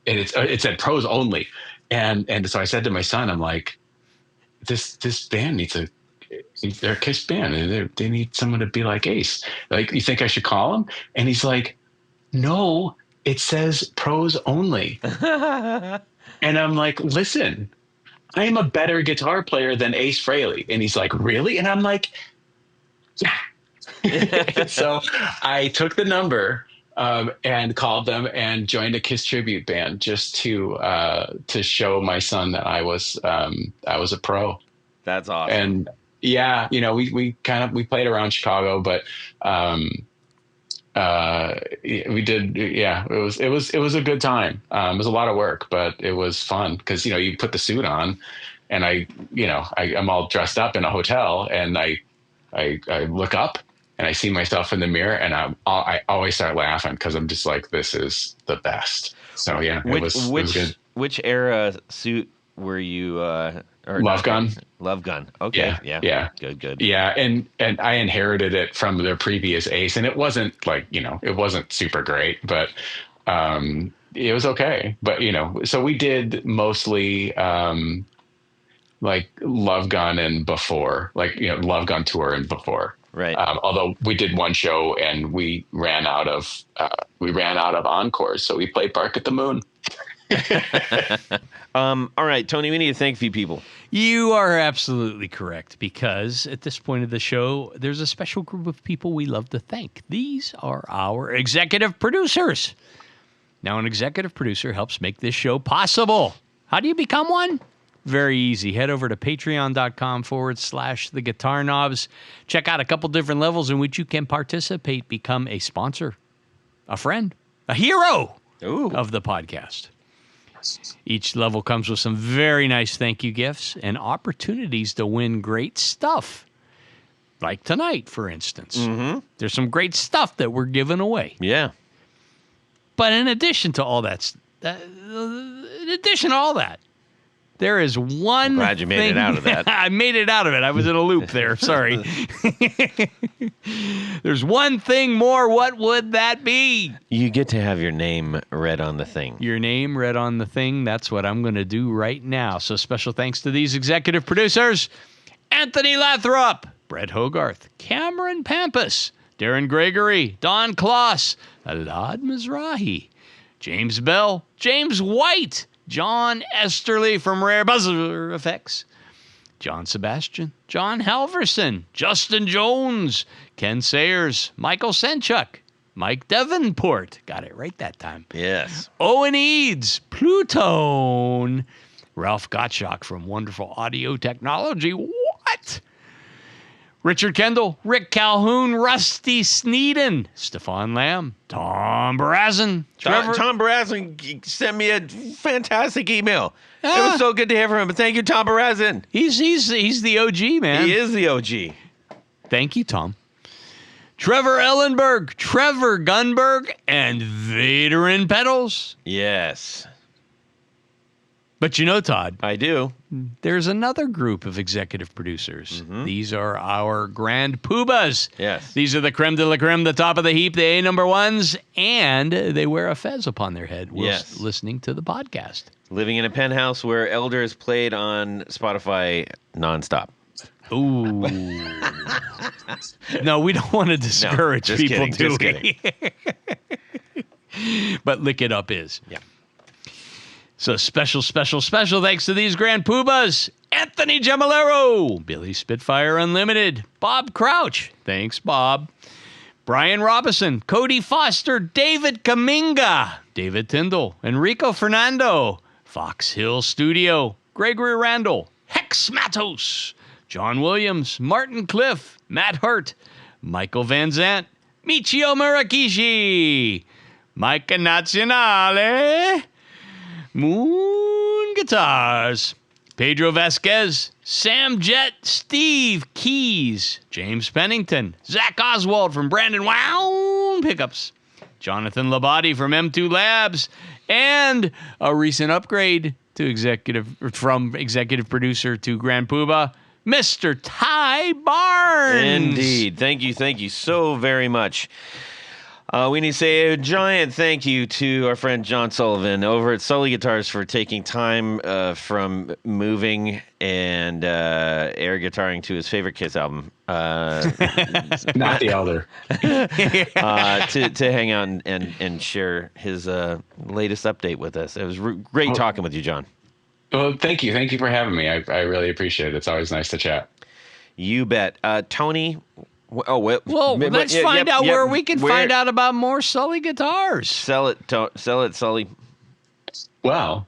it said pros only. And so I said to my son, I'm like, this band they're a Kiss band, and they need someone to be like Ace. Like, you think I should call him? And he's like, no, it says pros only. And I'm like, listen, I am a better guitar player than Ace Frehley. And he's like, really? And I'm like, yeah. So I took the number and called them and joined a Kiss tribute band just to show my son that I was a pro. That's awesome. And yeah, we played around Chicago, but we did. Yeah, it was a good time. It was a lot of work, but it was fun because, you put the suit on, and I'm all dressed up in a hotel, and I look up and I see myself in the mirror, and I always start laughing because I'm just like, this is the best. So yeah, it was good. Which era suit were you? Love Gun. Love Gun. Okay. Yeah. Good. Yeah, and I inherited it from their previous Ace, and it wasn't like, it wasn't super great, but it was okay. But so we did mostly like Love Gun and before, like Love Gun tour and before. Right. Although we did one show and we ran out of encores, so we played Bark at the Moon. All right, Tony, we need to thank a few people. You are absolutely correct, because at this point of the show, there's a special group of people we love to thank. These are our executive producers. Now, an executive producer helps make this show possible. How do you become one? Very easy. Head over to patreon.com/the Guitar Knobs. Check out a couple different levels in which you can participate. Become a sponsor, a friend, a hero of the podcast. Each level comes with some very nice thank you gifts and opportunities to win great stuff. Like tonight, for instance. Mm-hmm. There's some great stuff that we're giving away. Yeah. But in addition to all that, there is one I'm glad you made it out of that. I made it out of it. I was in a loop there. Sorry. There's one thing more. What would that be? You get to have your name read on the thing. Your name read on the thing. That's what I'm going to do right now. So special thanks to these executive producers: Anthony Lathrop, Brett Hogarth, Cameron Pampas, Darren Gregory, Don Kloss, Alad Mizrahi, James Bell, James White, John Esterly from Rare Buzzer Effects, John Sebastian, John Halverson, Justin Jones, Ken Sayers, Michael Senchuk, Mike Davenport, got it right that time. Yes. Owen Eads, Plutone, Ralph Gottschalk from Wonderful Audio Technology. What? Richard Kendall, Rick Calhoun, Rusty Sneeden, Stefan Lamb, Tom Barazin, Trevor. Tom Barazin sent me a fantastic email. It was so good to hear from him. But thank you, Tom Barazin. He's the OG, man. He is the OG. Thank you, Tom. Trevor Ellenberg, Trevor Gunberg, and Veteran Pedals. Yes. But you know, Todd. I do. There's another group of executive producers. Mm-hmm. These are our grand poobahs. Yes. These are the creme de la creme, the top of the heap, the number ones, and they wear a fez upon their head while listening to the podcast. Living in a penthouse where elders played on Spotify nonstop. Ooh. No, we don't want to discourage people doing it. But Lick It Up is. Yeah. So special thanks to these grand poobahs. Anthony Gemolero, Billy Spitfire Unlimited, Bob Crouch, thanks Bob, Brian Robinson, Cody Foster, David Kaminga, David Tyndall, Enrico Fernando, Fox Hill Studio, Gregory Randall, Hex Matos, John Williams, Martin Cliff, Matt Hurt, Michael Van Zant, Michio Murakishi, Micah Nazionale, Moon Guitars, Pedro Vasquez, Sam Jett, Steve Keys, James Pennington, Zach Oswald from Brandon Wow Pickups, Jonathan Labate from M2 Labs, and a recent upgrade to executive producer to Grand Poobah, Mr. Ty Barnes. Indeed. Thank you so very much. We need to say a giant thank you to our friend John Sullivan over at Sully Guitars for taking time from moving and air guitaring to his favorite Kiss album. Not the Elder. To hang out and share his latest update with us. It was great talking with you, John. Well, thank you. Thank you for having me. I really appreciate it. It's always nice to chat. You bet. Tony... let's find out where we can find out about more Sully Guitars. Sell it, Sully. Well,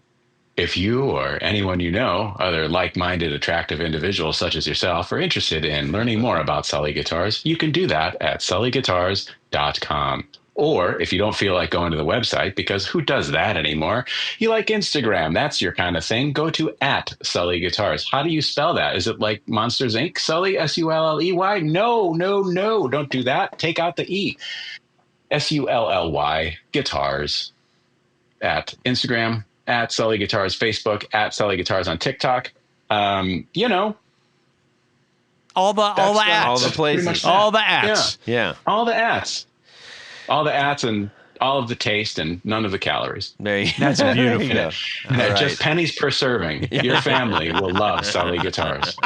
if you or anyone you know, other like-minded, attractive individuals such as yourself, are interested in learning more about Sully Guitars, you can do that at sullyguitars.com. Or if you don't feel like going to the website, because who does that anymore? You like Instagram. That's your kind of thing. Go to @Sully Guitars. How do you spell that? Is it like Monsters Inc. Sully? Sulley? No. Don't do that. Take out the E. Sully Guitars at Instagram, @Sully Guitars, Facebook, @Sully Guitars on TikTok. All the ats. All the places. All the ats. Yeah. All the ats. All the ats and all of the taste and none of the calories. That's beautiful. Right. Just pennies per serving. Your family will love Sully Guitars.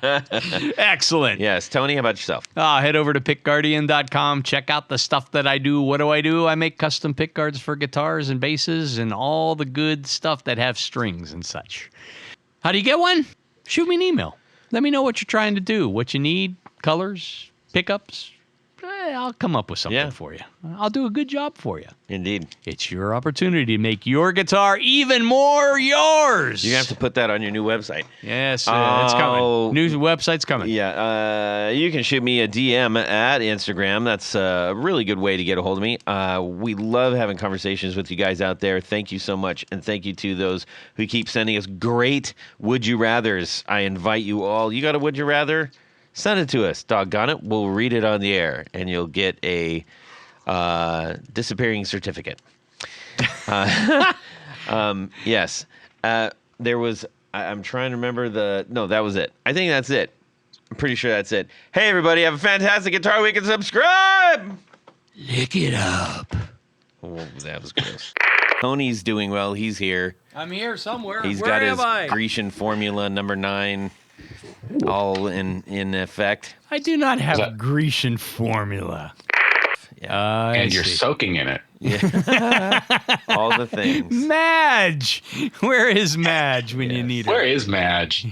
Excellent. Yes. Tony, how about yourself? Head over to pickguardian.com. Check out the stuff that I do. What do? I make custom pick guards for guitars and basses and all the good stuff that have strings and such. How do you get one? Shoot me an email. Let me know what you're trying to do, what you need, colors, pickups. I'll come up with something for you. I'll do a good job for you. Indeed. It's your opportunity to make your guitar even more yours. You have to put that on your new website. Yes, it's coming. New website's coming. Yeah. You can shoot me a DM at Instagram. That's a really good way to get a hold of me. We love having conversations with you guys out there. Thank you so much. And thank you to those who keep sending us great Would You Rathers. I invite you all. You got a Would You Rather? Send it to us. Doggone it. We'll read it on the air, and you'll get a disappearing certificate. Yes. There was... I'm trying to remember No, that was it. I think that's it. I'm pretty sure that's it. Hey, everybody. Have a fantastic Guitar Week and subscribe! Lick it up. Oh, that was gross. Tony's doing well. He's here. I'm here somewhere. He's Where got am his I? Grecian formula number 9 all in effect. I do not have Grecian formula. Yeah. And you're soaking in it. Yeah. All the things. Madge! Where is Madge when you need her? Where is Madge?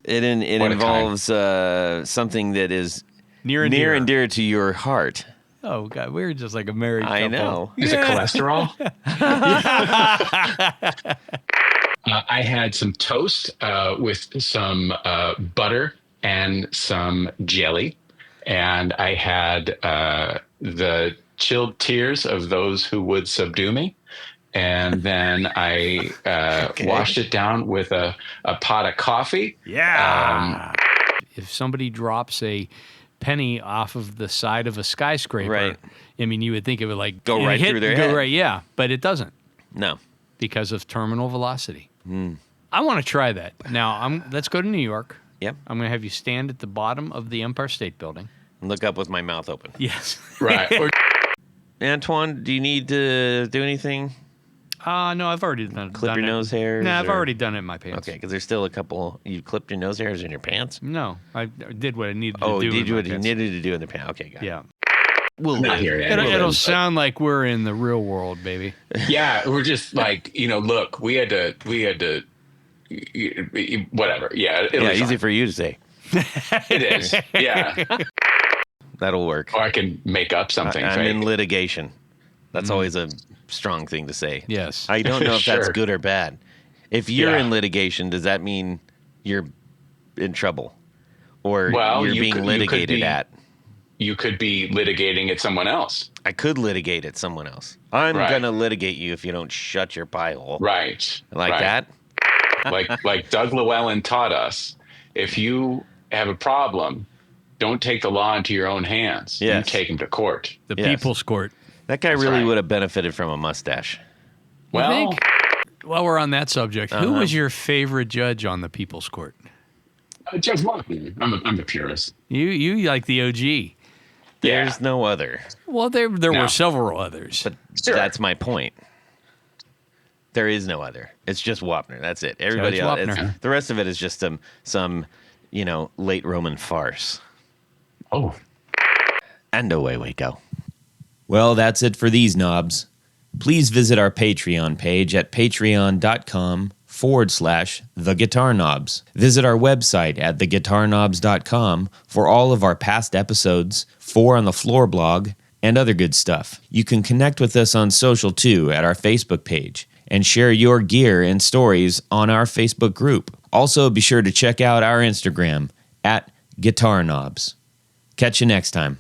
It involves something that is near and dear to your heart. Oh, God. We're just like a married couple. I know. Is it cholesterol? I had some toast with some butter and some jelly. And I had the chilled tears of those who would subdue me. And then I washed it down with a pot of coffee. Yeah. If somebody drops a penny off of the side of a skyscraper, right. I mean, you would think it would like go right through their head. Right, yeah, but it doesn't. No. Because of terminal velocity. I want to try that. Now, let's go to New York. Yep. I'm going to have you stand at the bottom of the Empire State Building. And look up with my mouth open. Yes. Right. Antoine, do you need to do anything? No, I've already done it. Clip your nose hairs? No, I've already done it in my pants. Okay, because there's still a couple. You clipped your nose hairs in your pants? No, I did what I needed to do. Oh, did you what you pants. needed to do in the pants? Okay, got it. Yeah. We'll not here yet. It'll sound like we're in the real world, baby. Yeah, we're just like, look, we had to, whatever. Yeah, Yeah, easy for you to say. It is. Yeah. That'll work. Or I can make up something. I'm fake. in litigation. That's always a strong thing to say. Yes. I don't know if that's Sure. good or bad. If you're in litigation, does that mean you're in trouble? Or you're being litigated at? You could be litigating at someone else. I could litigate at someone else. I'm Right. going to litigate you if you don't shut your pie hole. Right. Like that? like Doug Llewellyn taught us, if you have a problem, don't take the law into your own hands. Yes. You take him to court. The Yes. People's Court. That guy really right. would have benefited from a mustache. Well, think? While we're on that subject, who was your favorite judge on the People's Court? Judge Walker. I'm a purist. You like the OG. There's no other. Well, there No. were several others. But Sure. that's my point. There is no other. It's just Wapner. That's it. Everybody else. Wapner. The rest of it is just some late Roman farce. Oh. And away we go. Well, that's it for these knobs. Please visit our Patreon page at patreon.com/theguitarknobs. Visit our website at theguitarknobs.com for all of our past episodes, 4 on the Floor blog, and other good stuff. You can connect with us on social too at our Facebook page and share your gear and stories on our Facebook group. Also, be sure to check out our Instagram at Guitar Knobs. Catch you next time.